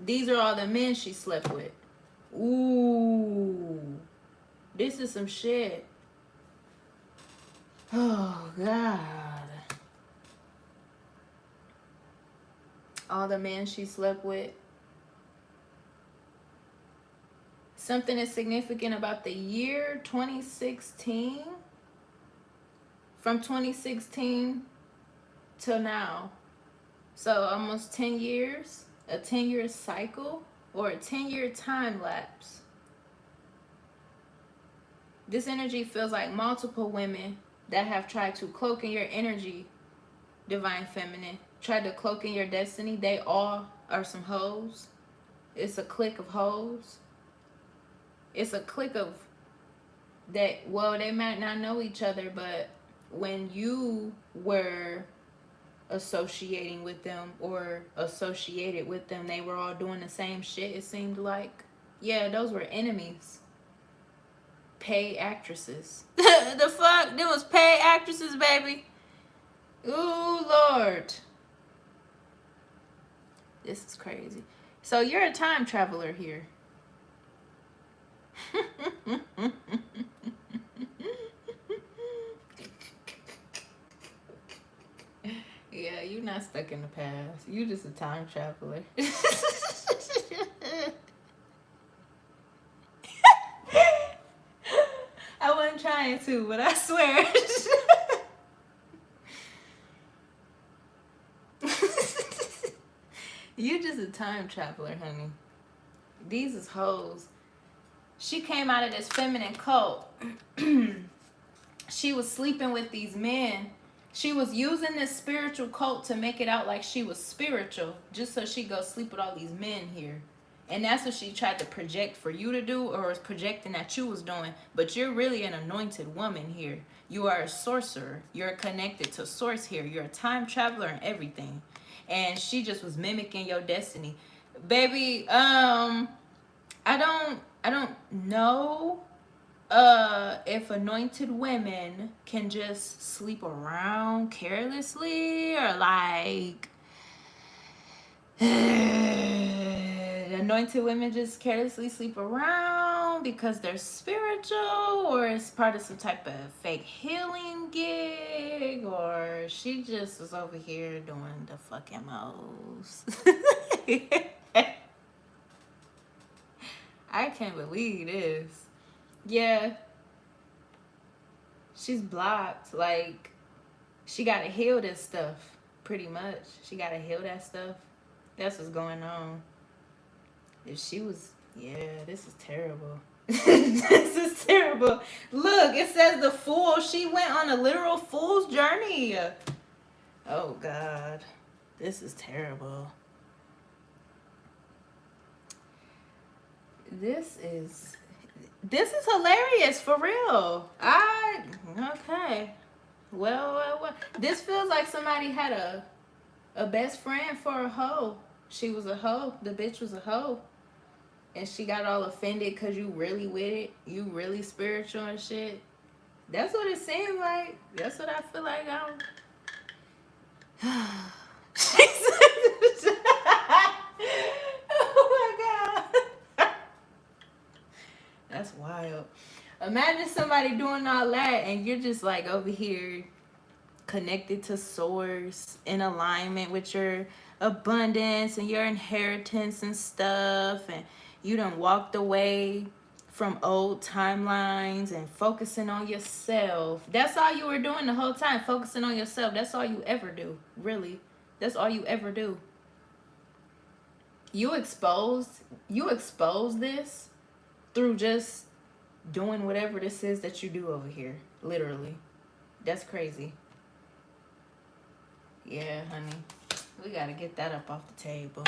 These are all the men she slept with. Ooh. This is some shit. Oh, God. All the men she slept with. Something is significant about the year 2016. From 2016 till now. So almost 10 years. A 10-year cycle or a 10-year time lapse. This energy feels like multiple women that have tried to cloak in your energy, divine feminine, tried to cloak in your destiny. They all are some hoes. It's a clique of hoes. It's a clique of that, well, they might not know each other, but when you were associating with them or associated with them, they were all doing the same shit, it seemed like. Yeah, those were enemies. Paid actresses. The fuck? Them was paid actresses, baby. Ooh, Lord. This is crazy. So you're a time traveler here. Yeah, you're not stuck in the past. You just a time traveler. I wasn't trying to, but I swear. You just a time traveler, honey. These is hoes. She came out of this feminine cult. She was sleeping with these men. She was using this spiritual cult to make it out like she was spiritual, just so she go sleep with all these men here. And that's what she tried to project for you to do, or was projecting that you was doing. But you're really an anointed woman here. You are a sorcerer. You're connected to source here. You're a time traveler and everything. And she just was mimicking your destiny. Baby, I don't know if anointed women can just sleep around carelessly, or like anointed women just carelessly sleep around because they're spiritual, or it's part of some type of fake healing gig, or she just was over here doing the fucking most. I can't believe this. Yeah. She's blocked. Like, she gotta heal this stuff, pretty much. She gotta heal that stuff. That's what's going on. If she was, yeah, this is terrible. This is terrible. Look, it says the fool. She went on a literal fool's journey. Oh, God. This is terrible. This is hilarious, for real. Okay. Well. This feels like somebody had a best friend for a hoe. She was a hoe. The bitch was a hoe. And she got all offended because you really with it. You really spiritual and shit. That's what it seems like. That's what I feel like. Oh my God. That's wild. Imagine somebody doing all that and you're just like over here connected to source, in alignment with your abundance and your inheritance and stuff, and you done walked away from old timelines and focusing on yourself. That's all you were doing the whole time, focusing on yourself. That's all you ever do, really. That's all you ever do. You exposed this through just doing whatever this is that you do over here, literally. That's crazy. Yeah, honey. We gotta get that up off the table.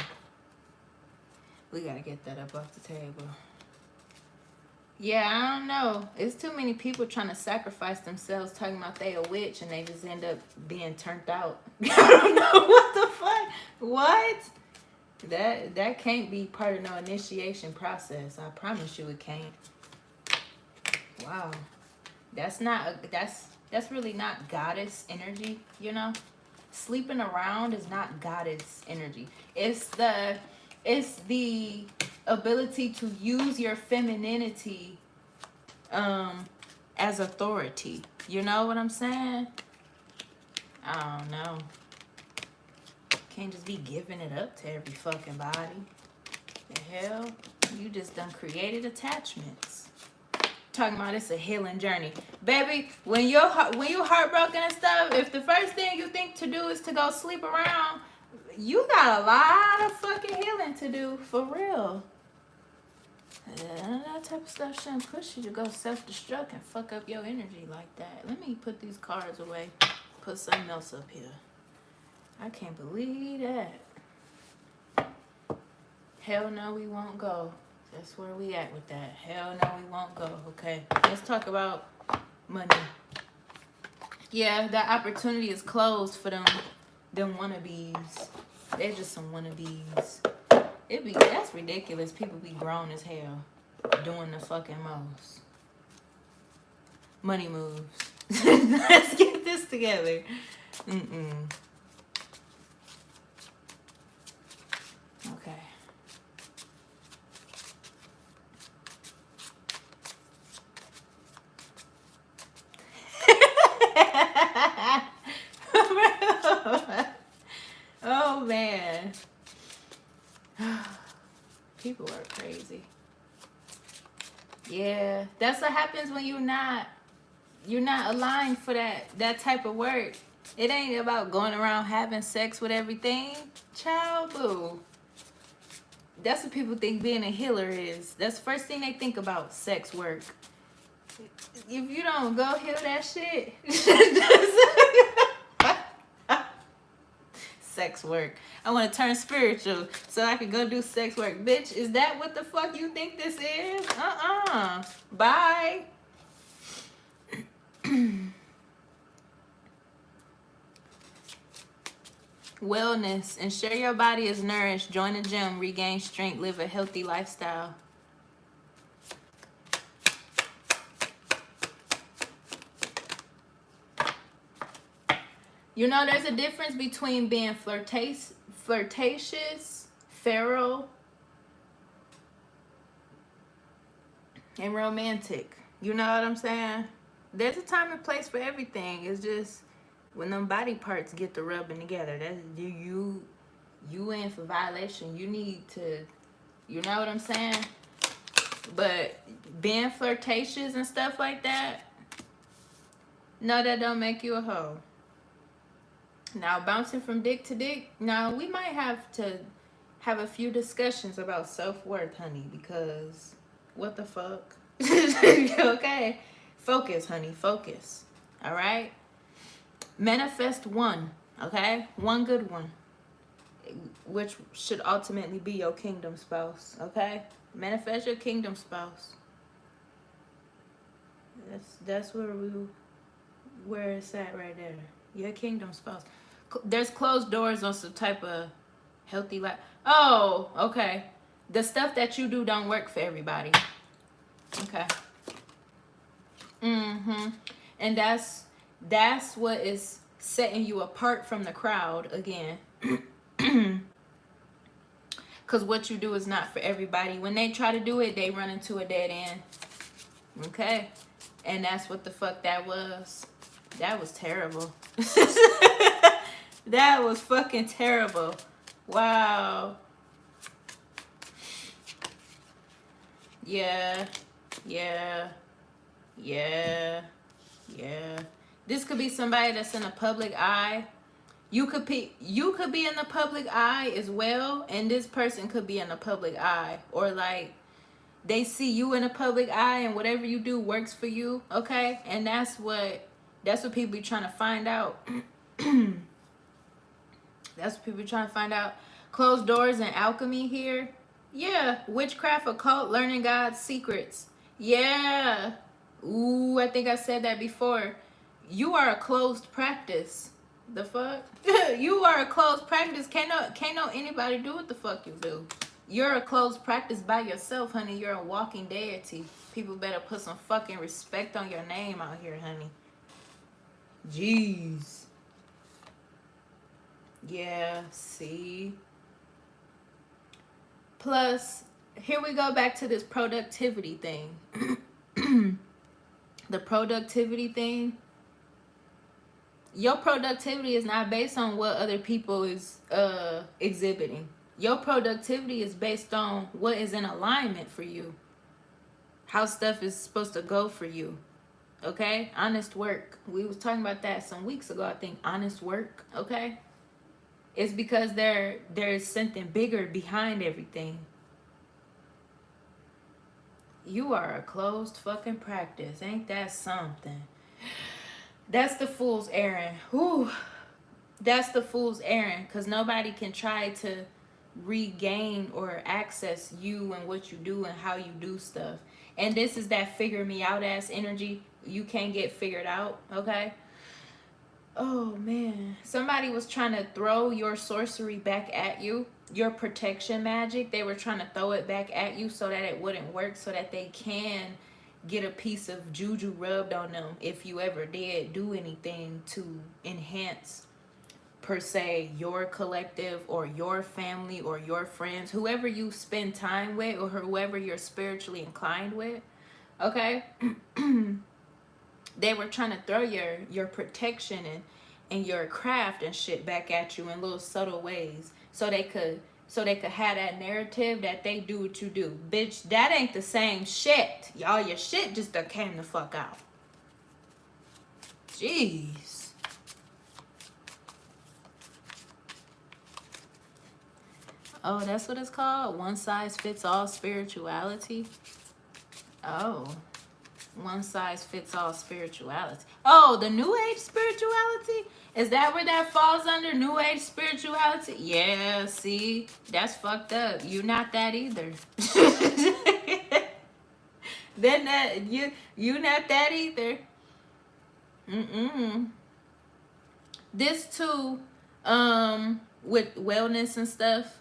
We gotta get that up off the table. Yeah, I don't know. It's too many people trying to sacrifice themselves, talking about they a witch, and they just end up being turned out. I don't know what the fuck. What? That can't be part of no initiation process. I promise you it can't. Wow. That's really not goddess energy, you know? Sleeping around is not goddess energy. It's the ability to use your femininity as authority. You know what I'm saying? I don't know. Can't just be giving it up to every fucking body. The hell? You just done created attachments. Talking about it's a healing journey. Baby, when you're heartbroken and stuff, if the first thing you think to do is to go sleep around, you got a lot of fucking healing to do, for real. That type of stuff shouldn't push you to go self-destruct and fuck up your energy like that. Let me put these cards away. Put something else up here. I can't believe that. Hell no, we won't go. That's where we at with that. Hell no, we won't go. Okay, let's talk about money. Yeah, that opportunity is closed for them wannabes. They're just some wannabes. That's ridiculous. People be grown as hell doing the fucking most. Money moves. Let's get this together. Okay. Oh man. People are crazy. Yeah, that's what happens when you're not aligned for that type of work. It ain't about going around having sex with everything. Child, boo. That's what people think being a healer is. That's the first thing they think about, sex work. If you don't go heal that shit, sex work. I want to turn spiritual so I can go do sex work. Bitch, is that what the fuck you think this is? Bye. Wellness. Ensure your body is nourished. Join the gym. Regain strength. Live a healthy lifestyle. You know, there's a difference between being flirtatious, feral, and romantic. You know what I'm saying? There's a time and place for everything. It's just when them body parts get to rubbing together, that's you in for violation. You need to, you know what I'm saying? But being flirtatious and stuff like that, no, that don't make you a hoe. Now, bouncing from dick to dick, now we might have to have a few discussions about self-worth, honey, because what the fuck? Okay? Focus, honey, focus. All right? Manifest one, okay? One good one, which should ultimately be your kingdom spouse, okay? Manifest your kingdom spouse. That's where it's at right there. Your kingdom spouse. There's closed doors on some type of healthy life. Oh, okay. The stuff that you do don't work for everybody. Okay. And that's what is setting you apart from the crowd again. Because what you do is not for everybody. When they try to do it, they run into a dead end. Okay? And that's what the fuck that was. That was terrible. That was fucking terrible. Wow. Yeah. This could be somebody that's in the public eye. You could be in the public eye as well, and this person could be in the public eye, or like they see you in the public eye, and whatever you do works for you. Okay, and that's what people be trying to find out. That's what people be trying to find out. Closed doors and alchemy here. Yeah, witchcraft, occult, learning God's secrets. Yeah. Ooh, I think I said that before. You are a closed practice. The fuck? You are a closed practice. Can't know anybody do what the fuck you do. You're a closed practice by yourself, honey. You're a walking deity. People better put some fucking respect on your name out here, honey. Jeez. Yeah, see? Plus, here we go back to this productivity thing. The productivity thing. Your productivity is not based on what other people is exhibiting. Your productivity is based on what is in alignment for you. How stuff is supposed to go for you. Okay? Honest work. We was talking about that some weeks ago, I think. Honest work. Okay? It's because there's something bigger behind everything. You are a closed fucking practice. Ain't that something? That's the fool's errand. Whew. That's the fool's errand. Because nobody can try to regain or access you and what you do and how you do stuff. And this is that figure me out ass energy. You can't get figured out. Okay? Oh, man. Somebody was trying to throw your sorcery back at you. Your protection magic. They were trying to throw it back at you so that it wouldn't work. So that they can get a piece of juju rubbed on them if you ever did do anything to enhance, per se, your collective or your family or your friends. Whoever you spend time with or whoever you're spiritually inclined with. Okay? They were trying to throw your protection and your craft and shit back at you in little subtle ways so they could have that narrative that they do what you do. Bitch, that ain't the same shit. Y'all, your shit just done came the fuck out. Jeez. Oh, that's what it's called? One size fits all spirituality? Oh. One size fits all spirituality. Oh, the New Age spirituality? Is that where that falls under? New Age spirituality? Yeah, see? That's fucked up. You're not that either. Then that you not that either. This too, with wellness and stuff,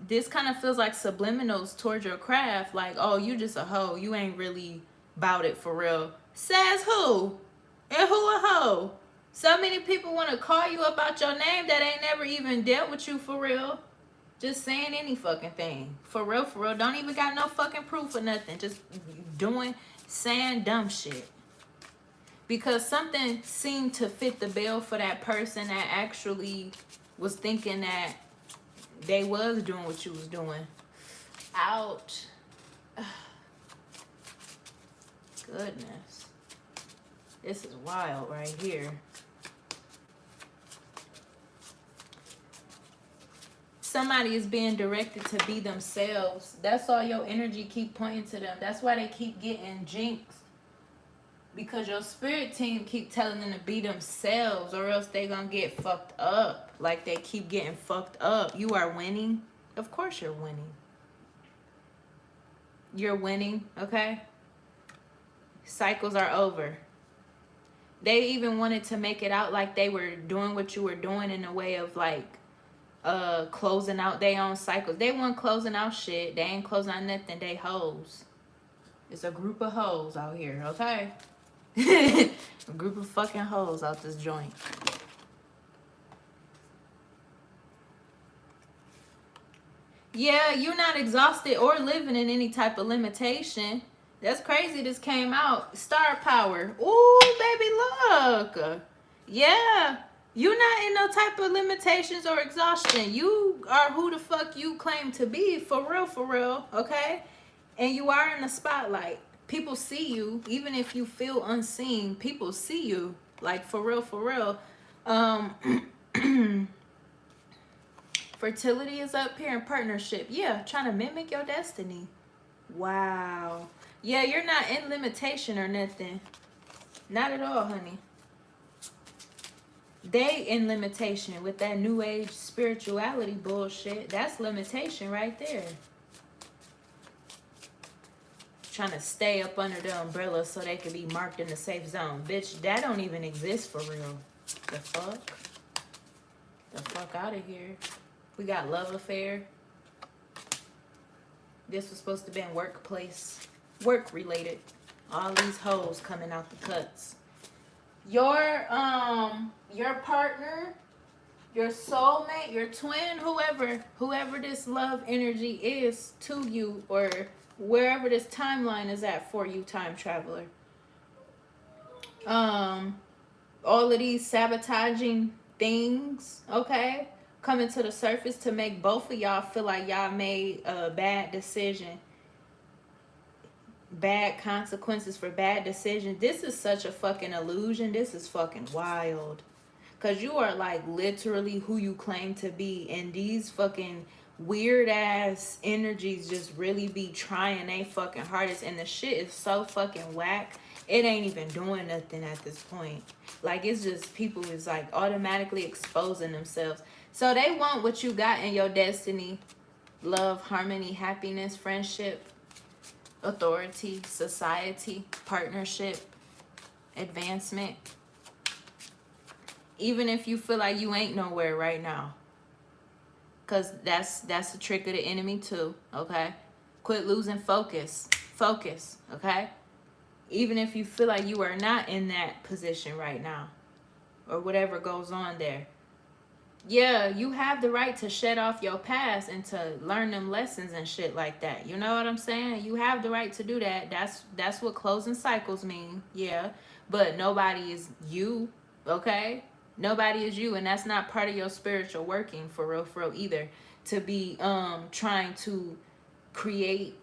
this kind of feels like subliminals towards your craft. Like, oh, you just a hoe. You ain't really about it for real. Says who? And who a hoe? So many people want to call you about your name that ain't never even dealt with you for real. Just saying any fucking thing. For real, for real. Don't even got no fucking proof or nothing. Just saying dumb shit. Because something seemed to fit the bill for that person that actually was thinking that they was doing what you was doing. Ouch. Goodness. This is wild right here. Somebody is being directed to be themselves. That's all your energy keep pointing to them. That's why they keep getting jinxed. Because your spirit team keep telling them to be themselves, or else they gonna get fucked up. Like they keep getting fucked up. You are winning. Of course you're winning. You're winning, okay? Cycles are over. They even wanted to make it out like they were doing what you were doing in a way of like closing out their own cycles. They weren't closing out shit. They ain't closing out nothing. They hoes. It's a group of hoes out here, okay? A group of fucking hoes out this joint. Yeah, you're not exhausted or living in any type of limitation. That's crazy. This came out. Star power. Ooh, baby, look. Yeah. You're not in no type of limitations or exhaustion. You are who the fuck you claim to be. For real, okay? And you are in the spotlight. People see you. Even if you feel unseen, people see you. Like, for real. Fertility is up here in partnership. Yeah, trying to mimic your destiny. Wow. Yeah, you're not in limitation or nothing. Not at all, honey. They in limitation with that new age spirituality bullshit. That's limitation right there. Trying to stay up under the umbrella so they can be marked in the safe zone. Bitch, that don't even exist for real. The fuck? The fuck out of here. We got love affair. This was supposed to be in workplace. Work related. All these hoes coming out the cuts. Your partner, your soulmate, your twin, whoever this love energy is to you, or wherever this timeline is at for you, time traveler. All of these sabotaging things, okay, coming to the surface to make both of y'all feel like y'all made a bad decision. Bad consequences for bad decisions. This is such a fucking illusion. This is fucking wild. Because you are like literally who you claim to be. And these fucking weird ass energies just really be trying they fucking hardest. And the shit is so fucking whack. It ain't even doing nothing at this point. Like, it's just people is like automatically exposing themselves. So they want what you got in your destiny. Love, harmony, happiness, friendship, authority, society, partnership, advancement. Even if you feel like you ain't nowhere right now. Because that's the trick of the enemy too, okay? Quit losing focus. Focus, okay? Even if you feel like you are not in that position right now. Or whatever goes on there. Yeah, you have the right to shed off your past and to learn them lessons and shit like that. You know what I'm saying? You have the right to do that. That's what closing cycles mean. Yeah. But nobody is you, okay? Nobody is you, and that's not part of your spiritual working for real either. To be trying to create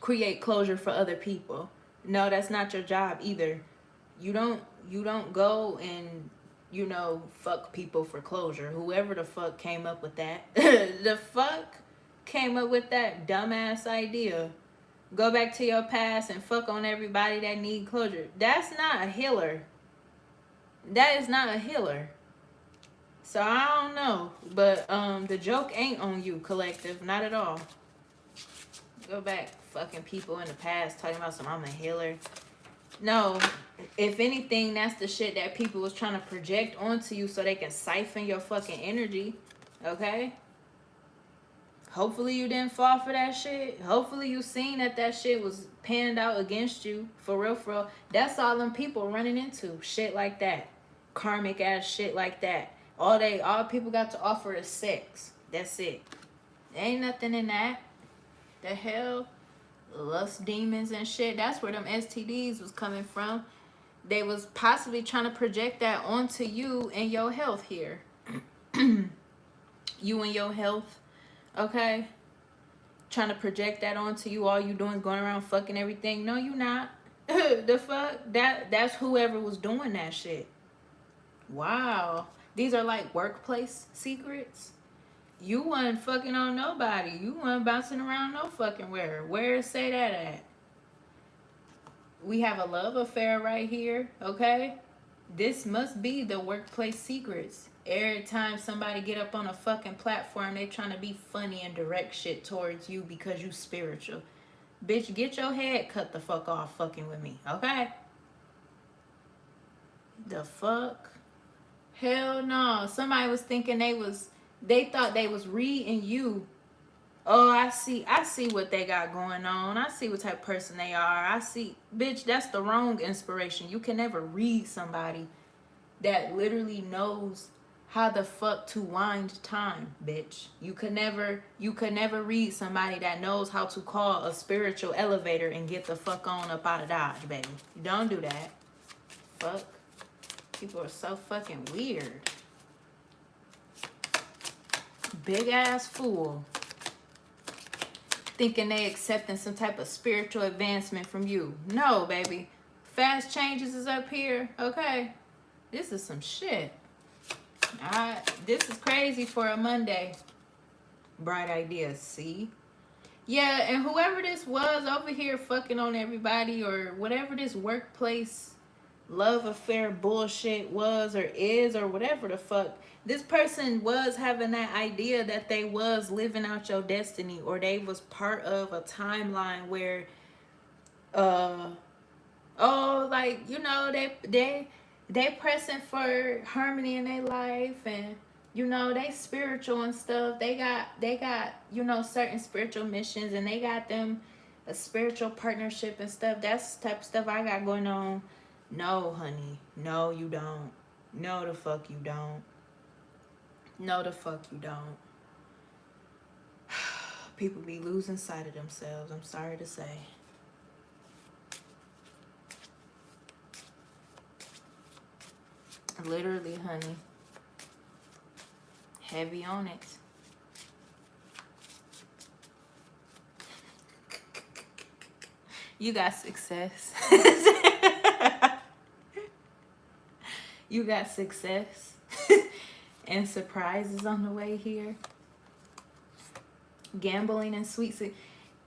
create closure for other people. No, that's not your job either. You don't go and you know, fuck people for closure. Whoever the fuck came up with that. The fuck came up with that dumbass idea. Go back to your past and fuck on everybody that need closure. That's not a healer. That is not a healer. So I don't know. But the joke ain't on you, collective. Not at all. Go back fucking people in the past talking about I'm a healer. No, if anything, that's the shit that people was trying to project onto you so they can siphon your fucking energy. Okay? Hopefully you didn't fall for that shit. Hopefully you seen that shit was panned out against you. For real, for real. That's all them people running into. Shit like that. Karmic ass shit like that. All people got to offer is sex. That's it. There ain't nothing in that. The hell? Lust demons and shit. That's where them STDs was coming from. They was possibly trying to project that onto you and your health here. You and your health. Okay? Trying to project that onto you. All you doing is going around fucking everything. No, you not. The fuck? That's whoever was doing that shit. Wow. These are like workplace secrets. You wasn't fucking on nobody. You wasn't bouncing around no fucking where. Where say that at? We have a love affair right here, okay? This must be the workplace secrets. Every time somebody get up on a fucking platform, they trying to be funny and direct shit towards you because you spiritual. Bitch, get your head cut the fuck off fucking with me, okay? The fuck? Hell no. Somebody was thinking they thought they was reading you. Oh, I see what they got going on. I see what type of person they are. I see. Bitch, that's the wrong inspiration. You can never read somebody that literally knows how the fuck to wind time, bitch. You could never read somebody that knows how to call a spiritual elevator and get the fuck on up out of Dodge, baby. You don't do that. Fuck. People are so fucking weird. Big ass fool. Thinking they accepting some type of spiritual advancement from you. No, baby. Fast changes is up here. Okay. This is some shit. This is crazy for a Monday. Bright ideas, see? Yeah, and whoever this was over here fucking on everybody or whatever this workplace love affair bullshit was or is or whatever the fuck, this person was having that idea that they was living out your destiny or they was part of a timeline where like, you know, they pressing for harmony in their life and, you know, they spiritual and stuff. They got, you know, certain spiritual missions and they got them a spiritual partnership and stuff. That's the type of stuff I got going on. No, honey. No, you don't. No, the fuck you don't. No, the fuck you don't. People be losing sight of themselves. I'm sorry to say. Literally, honey. Heavy on it. You got success. You got success. And surprises on the way here. Gambling and sweets.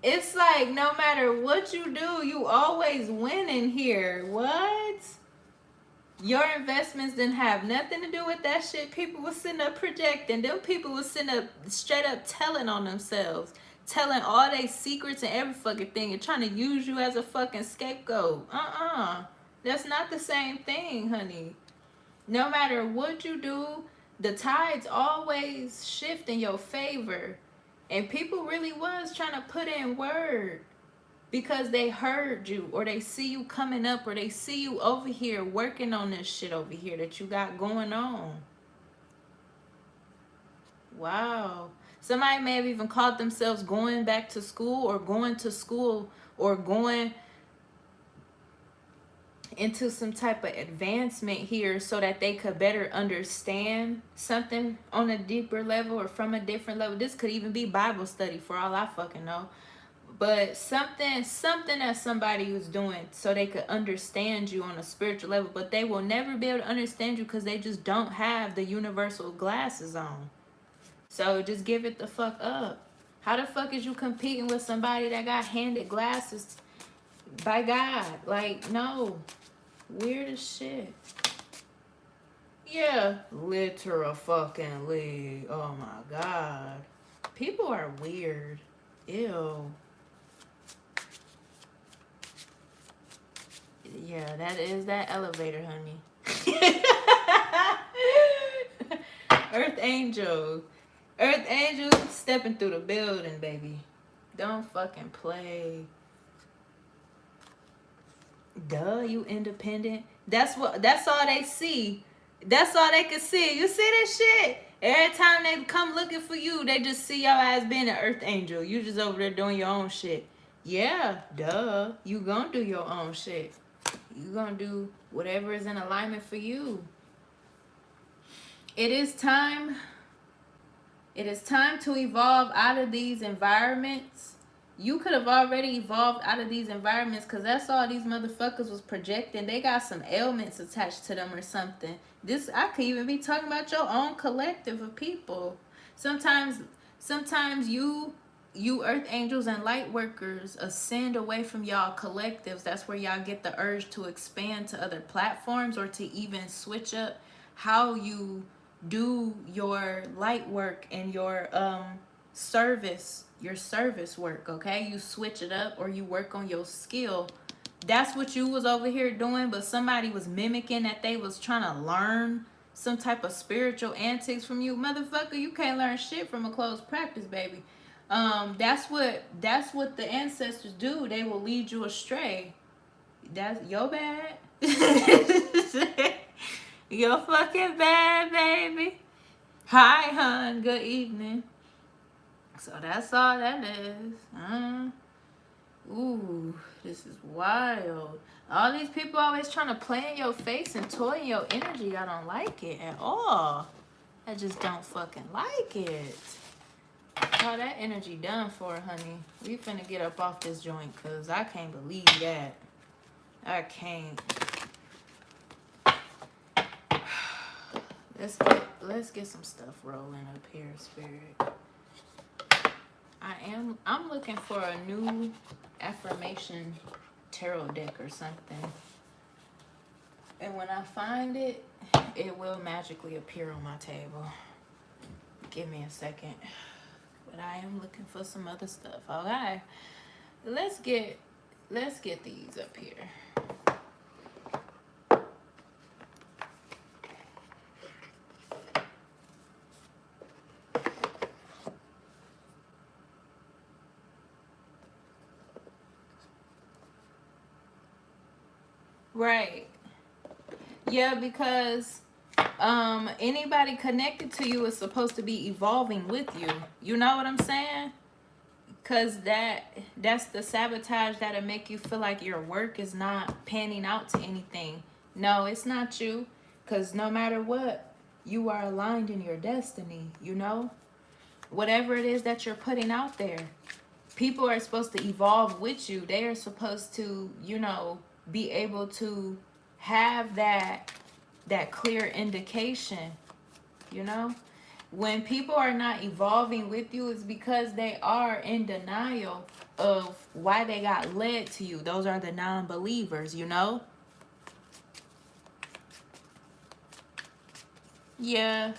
It's like no matter what you do, you always win in here. What? Your investments didn't have nothing to do with that shit. People was sitting up projecting. Them people was sitting up straight up telling on themselves. Telling all their secrets and every fucking thing and trying to use you as a fucking scapegoat. That's not the same thing, honey. No matter what you do, the tides always shift in your favor. And people really was trying to put in word because they heard you or they see you coming up or they see you over here working on this shit over here that you got going on. Wow. Somebody may have even called themselves going back to school or going to school or going into some type of advancement here so that they could better understand something on a deeper level or from a different level. This could even be Bible study for all I fucking know. But something that somebody was doing so they could understand you on a spiritual level, but they will never be able to understand you because they just don't have the universal glasses on. So just give it the fuck up. How the fuck is you competing with somebody that got handed glasses by God? Like, no. Weird as shit. Yeah, 𝓓𝓱𝓪𝓻𝓶𝓪. Oh my God. People are weird. Ew. Yeah, that is that elevator, honey. Earth angel. Earth angel stepping through the building, baby. Don't fucking play. Duh, you independent. That's all they see. That's all they can see. You see that shit? Every time they come looking for you, they just see your ass being an earth angel. You just over there doing your own shit. Yeah, duh. You gonna do your own shit. You gonna do whatever is in alignment for you. It is time to evolve out of these environments. You could have already evolved out of these environments because that's all these motherfuckers was projecting. They got some ailments attached to them or something. I could even be talking about your own collective of people. Sometimes you earth angels and light workers ascend away from y'all collectives. That's where y'all get the urge to expand to other platforms or to even switch up how you do your light work and your service work. Okay, you switch it up or you work on your skill. That's what you was over here doing, but somebody was mimicking that they was trying to learn some type of spiritual antics from you. Motherfucker, you can't learn shit from a closed practice, baby. That's what the ancestors do. They will lead you astray. That's your bad. You're fucking bad, baby. Hi, hon. Good evening. So that's all that is. Ooh, this is wild. All these people always trying to play in your face and toy in your energy. I don't like it at all. I just don't fucking like it. All that energy done for, honey. We finna get up off this joint because I can't believe that. I can't. Let's get some stuff rolling up here, Spirit. I'm looking for a new affirmation tarot deck or something. And when I find it, it will magically appear on my table. Give me a second. But I am looking for some other stuff. Okay. Let's get these up here. Right. Yeah, because anybody connected to you is supposed to be evolving with you. You know what I'm saying? Because that's the sabotage that'll make you feel like your work is not panning out to anything. No, it's not you. Because no matter what, you are aligned in your destiny, you know? Whatever it is that you're putting out there. People are supposed to evolve with you. They are supposed to, you know, be able to have that clear indication, you know? When people are not evolving with you, it's because they are in denial of why they got led to you. Those are the non-believers, you know? Yeah.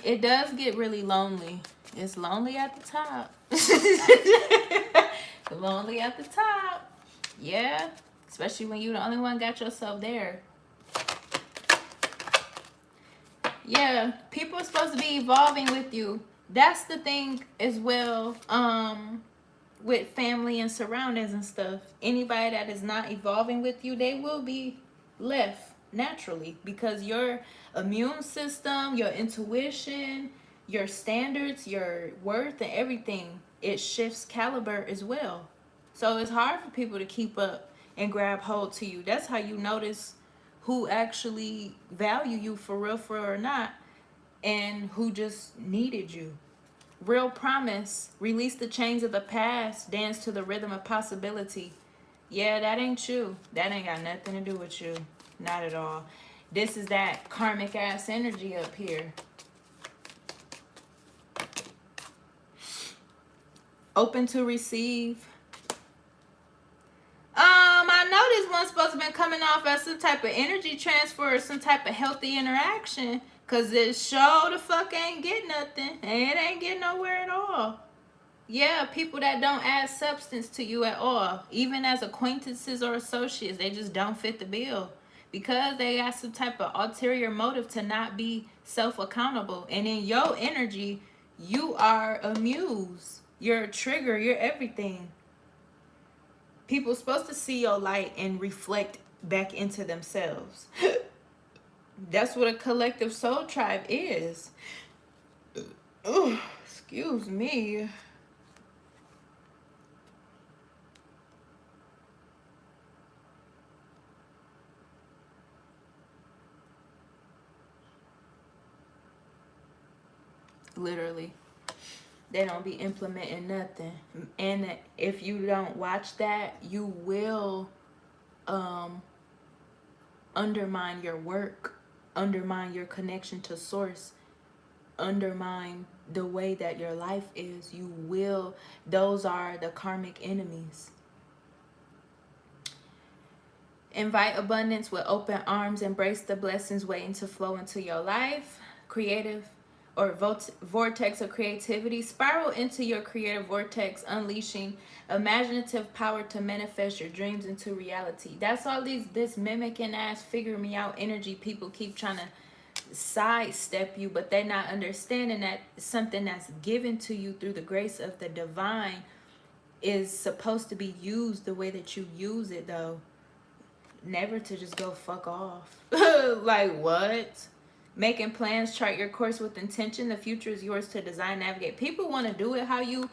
It does get really lonely. It's lonely at the top. Lonely at the top. Yeah. Especially when you the only one got yourself there. Yeah. People are supposed to be evolving with you. That's the thing as well. With family and surroundings and stuff. Anybody that is not evolving with you, they will be left naturally. Because your immune system, your intuition, your standards, your worth and everything, it shifts caliber as well. So it's hard for people to keep up and grab hold to you. That's how you notice who actually value you for real or not, and who just needed you. Real promise. Release the chains of the past. Dance to the rhythm of possibility. Yeah, that ain't you. That ain't got nothing to do with you. Not at all. This is that karmic ass energy up here. Open to receive. I know this one's supposed to be coming off as some type of energy transfer or some type of healthy interaction. Because it sure the fuck ain't get nothing. And it ain't getting nowhere at all. Yeah, people that don't add substance to you at all. Even as acquaintances or associates, they just don't fit the bill. Because they got some type of ulterior motive to not be self-accountable. And in your energy, you are a muse. You're a trigger. You're everything. People supposed to see your light and reflect back into themselves. That's what a collective soul tribe is. Oh, excuse me. Literally. They don't be implementing nothing. And if you don't watch that, you will undermine your work, undermine your connection to source, undermine the way that your life is. You will. Those are the karmic enemies. Invite abundance with open arms. Embrace the blessings waiting to flow into your life. Creative or vortex of creativity. Spiral into your creative vortex, unleashing imaginative power to manifest your dreams into reality. That's all this mimicking ass figure me out energy people keep trying to sidestep you, but they're not understanding that something that's given to you through the grace of the divine is supposed to be used the way that you use it, though. Never to just go fuck off. Like, what? Making plans, chart your course with intention. The future is yours to design, navigate. People want to do it how you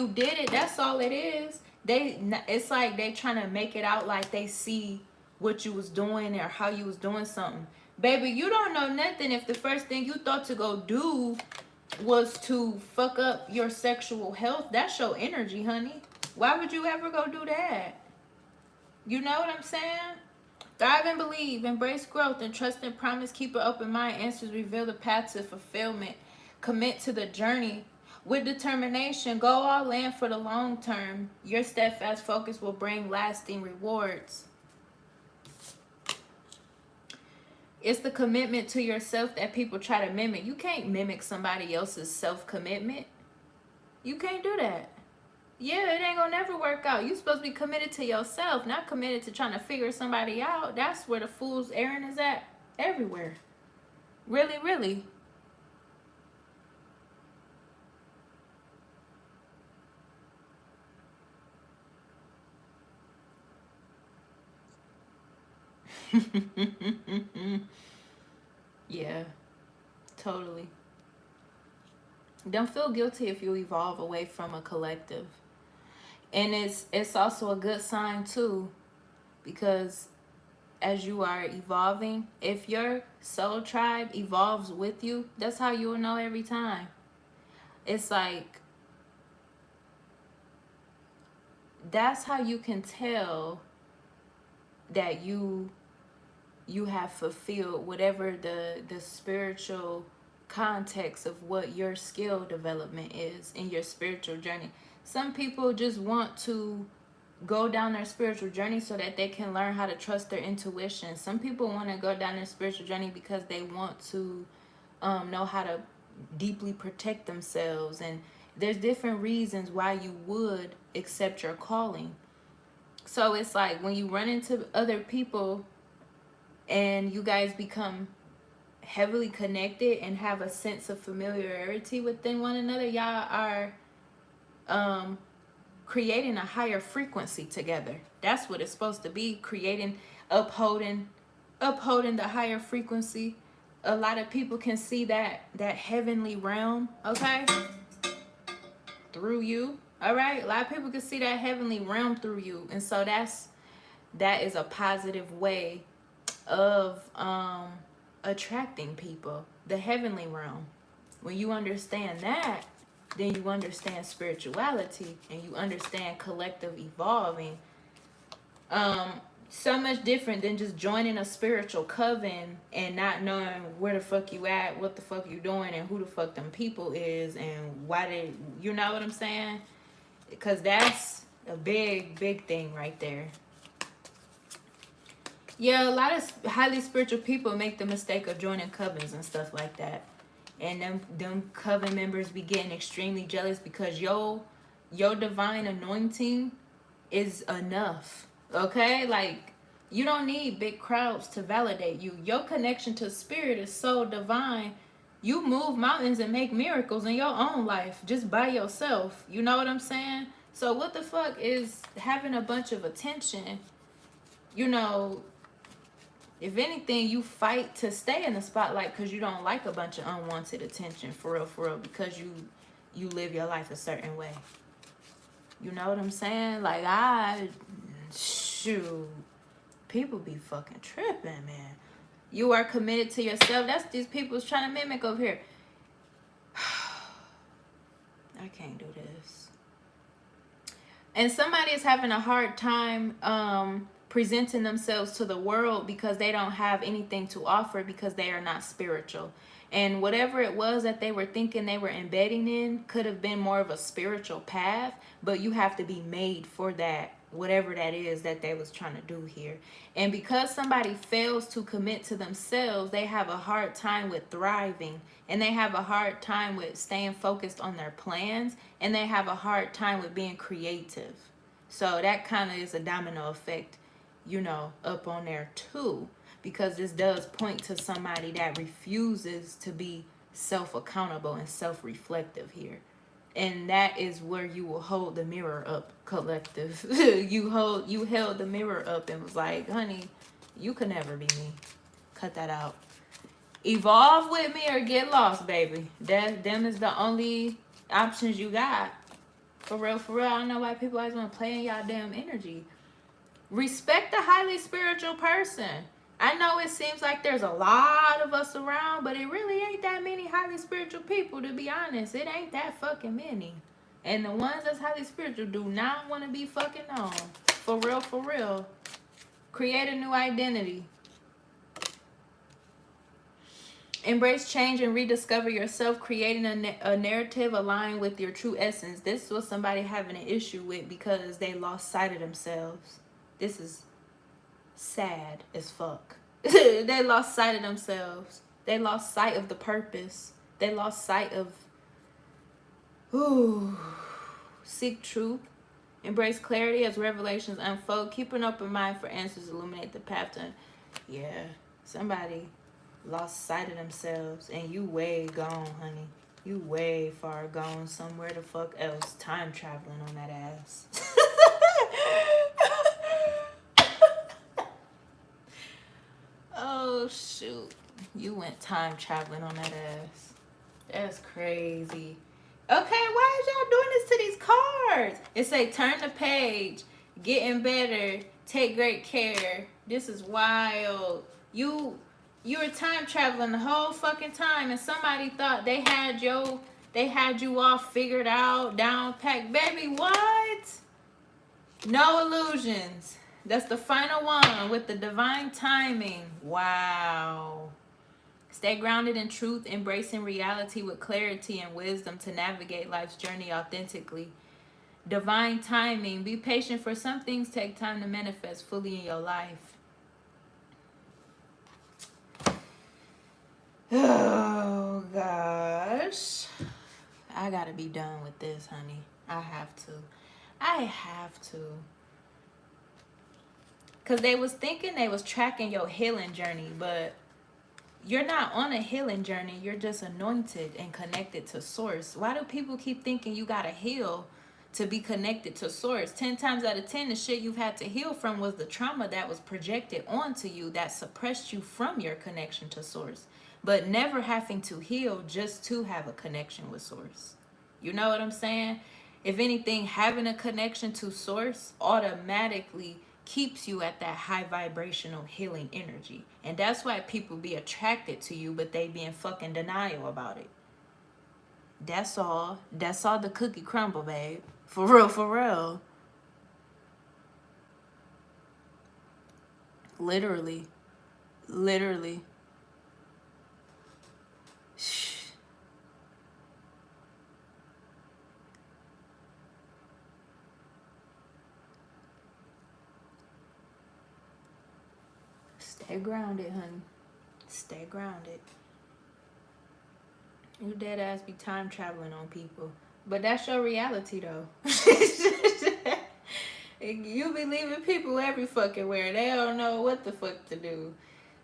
did it. That's all it is. It's like they trying to make it out like they see what you was doing or how you was doing something. Baby, you don't know nothing if the first thing you thought to go do was to fuck up your sexual health. That's your energy, honey. Why would you ever go do that? You know what I'm saying? Thrive and believe, embrace growth, and trust and promise. Keep an open mind. Answers reveal the path to fulfillment. Commit to the journey with determination. Go all in for the long term. Your steadfast focus will bring lasting rewards. It's the commitment to yourself that people try to mimic. You can't mimic somebody else's self-commitment. You can't do that. Yeah, it ain't gonna never work out. You supposed to be committed to yourself, not committed to trying to figure somebody out. That's where the fool's errand is at everywhere. Really, really. Yeah, totally. Don't feel guilty if you evolve away from a collective. And it's also a good sign too, because as you are evolving, if your soul tribe evolves with you, that's how you will know every time. It's like, that's how you can tell that you have fulfilled whatever the spiritual context of what your skill development is in your spiritual journey. Some people just want to go down their spiritual journey so that they can learn how to trust their intuition. Some people want to go down their spiritual journey because they want to know how to deeply protect themselves. And there's different reasons why you would accept your calling. So it's like when you run into other people and you guys become heavily connected and have a sense of familiarity within one another, y'all are creating a higher frequency together. That's what it's supposed to be, creating, upholding the higher frequency. A lot of people can see that heavenly realm, okay, through you. All right, a lot of people can see that heavenly realm through you, and so that is a positive way of attracting people, the heavenly realm. When you understand that, then you understand spirituality and you understand collective evolving. So much different than just joining a spiritual coven and not knowing where the fuck you at, what the fuck you doing, and who the fuck them people is, and why they, you know what I'm saying? Because that's a big thing right there. Yeah, a lot of highly spiritual people make the mistake of joining covens and stuff like that. And them coven members be getting extremely jealous because your divine anointing is enough. Okay? Like, you don't need big crowds to validate you. Your connection to spirit is so divine. You move mountains and make miracles in your own life just by yourself. You know what I'm saying? So what the fuck is having a bunch of attention? You know, if anything, you fight to stay in the spotlight because you don't like a bunch of unwanted attention, for real, because you live your life a certain way. You know what I'm saying? Like, shoot, people be fucking tripping, man. You are committed to yourself. That's these people's trying to mimic over here. I can't do this. And somebody is having a hard time presenting themselves to the world because they don't have anything to offer because they are not spiritual. And whatever it was that they were thinking they were embedding in could have been more of a spiritual path, but you have to be made for that, whatever that is that they was trying to do here. And because somebody fails to commit to themselves, they have a hard time with thriving, and they have a hard time with staying focused on their plans, and they have a hard time with being creative. So that kind of is a domino effect, you know, up on there too, because this does point to somebody that refuses to be self-accountable and self-reflective here. And that is where you will hold the mirror up, collective. you held the mirror up and was like, honey, you could never be me. Cut that out. Evolve with me or get lost, baby. Them is the only options you got. For real. I don't know why people always want to play in y'all damn energy. Respect the highly spiritual person. I know it seems like there's a lot of us around, but it really ain't that many highly spiritual people, to be honest. It ain't that fucking many. And the ones that's highly spiritual do not want to be fucking known. For real. Create a new identity. Embrace change and rediscover yourself, creating a narrative aligned with your true essence. This was somebody having an issue with because they lost sight of themselves. This is sad as fuck. They lost sight of themselves. They lost sight of the purpose. They lost sight of seek truth. Embrace clarity as revelations unfold. Keep an open mind for answers. Illuminate the path to... Yeah, somebody lost sight of themselves, and you way gone, honey. You way far gone somewhere the fuck else. Time traveling on that ass. Oh, shoot. You went time traveling on that ass. That's crazy. Okay, why is y'all doing this to these cards? It say, turn the page, getting better, take great care. This is wild. You were time traveling the whole fucking time, and somebody thought they had you all figured out, down packed. Baby, what? No illusions. That's the final one with the divine timing. Wow. Stay grounded in truth, embracing reality with clarity and wisdom to navigate life's journey authentically. Divine timing. Be patient, for some things take time to manifest fully in your life. Oh, gosh. I gotta be done with this, honey. I have to. Because they was thinking they was tracking your healing journey, but you're not on a healing journey. You're just anointed and connected to source. Why do people keep thinking you gotta heal to be connected to source? 10 times out of 10, the shit you've had to heal from was the trauma that was projected onto you that suppressed you from your connection to source. But never having to heal just to have a connection with source. You know what I'm saying? If anything, having a connection to source automatically keeps you at that high vibrational healing energy. And that's why people be attracted to you, but they be in fucking denial about it. That's all. That's all the cookie crumble, babe. For real, for real. Literally. Literally. Stay grounded, honey. Stay grounded. You dead ass be time traveling on people. But that's your reality, though. You be leaving people every fucking where. They don't know what the fuck to do.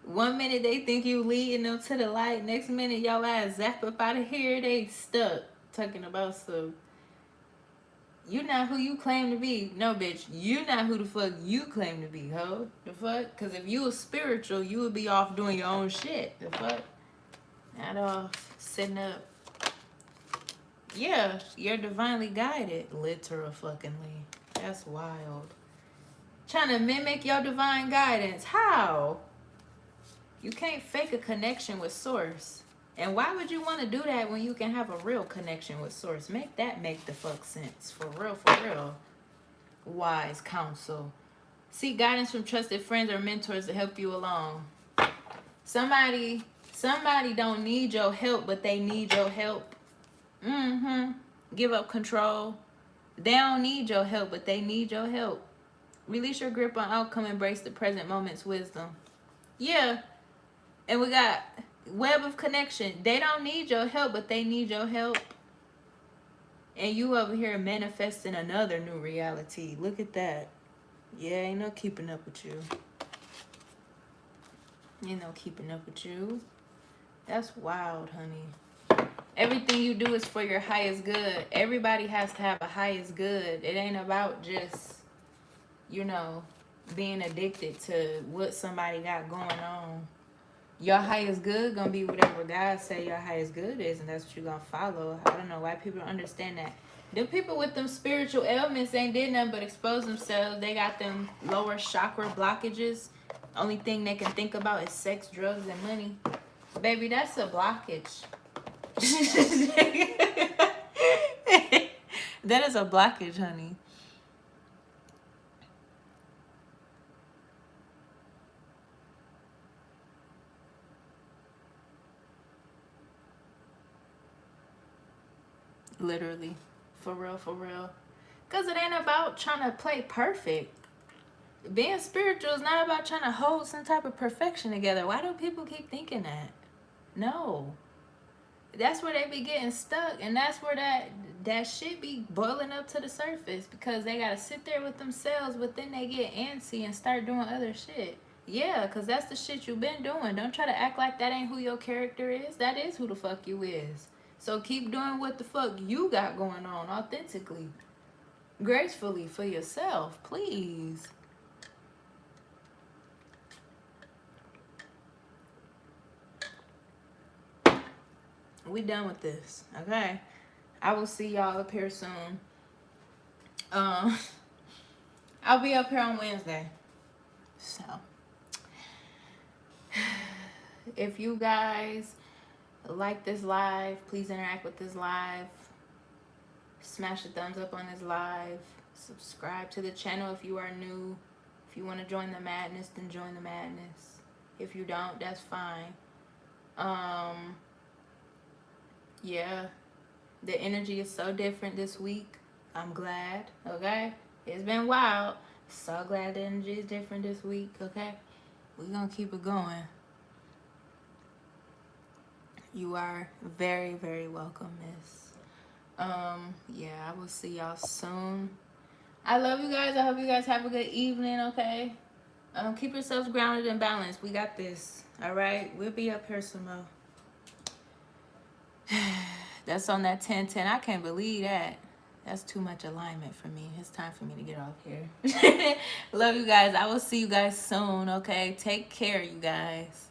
One minute they think you leading them to the light. Next minute your ass zap up out of here. They stuck talking about some. You not who you claim to be. No, bitch. You not who the fuck you claim to be, ho. The fuck? Because if you was spiritual, you would be off doing your own shit. The fuck? Not off sitting up. Yeah, you're divinely guided. 𝓚𝓪𝓻𝓶𝓪. That's wild. Trying to mimic your divine guidance. How? You can't fake a connection with source. And why would you want to do that when you can have a real connection with source? Make that make the fuck sense. For real, for real. Wise counsel. Seek guidance from trusted friends or mentors to help you along. Somebody don't need your help, but they need your help. Give up control. They don't need your help, but they need your help. Release your grip on outcome. Embrace the present moment's wisdom. Yeah. And we got web of connection. They don't need your help, but they need your help. And you over here manifesting another new reality. Look at that. Yeah, ain't no keeping up with you. Ain't no keeping up with you. That's wild, honey. Everything you do is for your highest good. Everybody has to have a highest good. It ain't about just, you know, being addicted to what somebody got going on. Your highest good gonna be whatever God say your highest good is, and that's what you're gonna follow. I don't know why people don't understand that. Them people with them spiritual ailments ain't did nothing but expose themselves. They got them lower chakra blockages. Only thing they can think about is sex, drugs, and money. Baby, that's a blockage. That is a blockage, honey. Literally. For real, for real. Because it ain't about trying to play perfect. Being spiritual is not about trying to hold some type of perfection together. Why do people keep thinking that? No. That's where they be getting stuck. And that's where that shit be boiling up to the surface. Because they got to sit there with themselves. But then they get antsy and start doing other shit. Yeah, because that's the shit you been doing. Don't try to act like that ain't who your character is. That is who the fuck you is. So keep doing what the fuck you got going on authentically. Gracefully for yourself, please. We done with this, okay? I will see y'all up here soon. I'll be up here on Wednesday. So, if you guys like this live, please interact with this live. Smash the thumbs up on this live. Subscribe to the channel if you are new. If you want to join the madness, then join the madness. If you don't, that's fine. Yeah, the energy is so different this week. I'm glad, okay? It's been wild. So glad the energy is different this week, okay? We're gonna keep it going. You are very, very welcome, miss. Yeah, I will see y'all soon. I love you guys. I hope you guys have a good evening, okay? Keep yourselves grounded and balanced. We got this, all right? We'll be up here some more. That's on that 10-10. I can't believe that. That's too much alignment for me. It's time for me to get off here. Love you guys. I will see you guys soon, okay? Take care, you guys.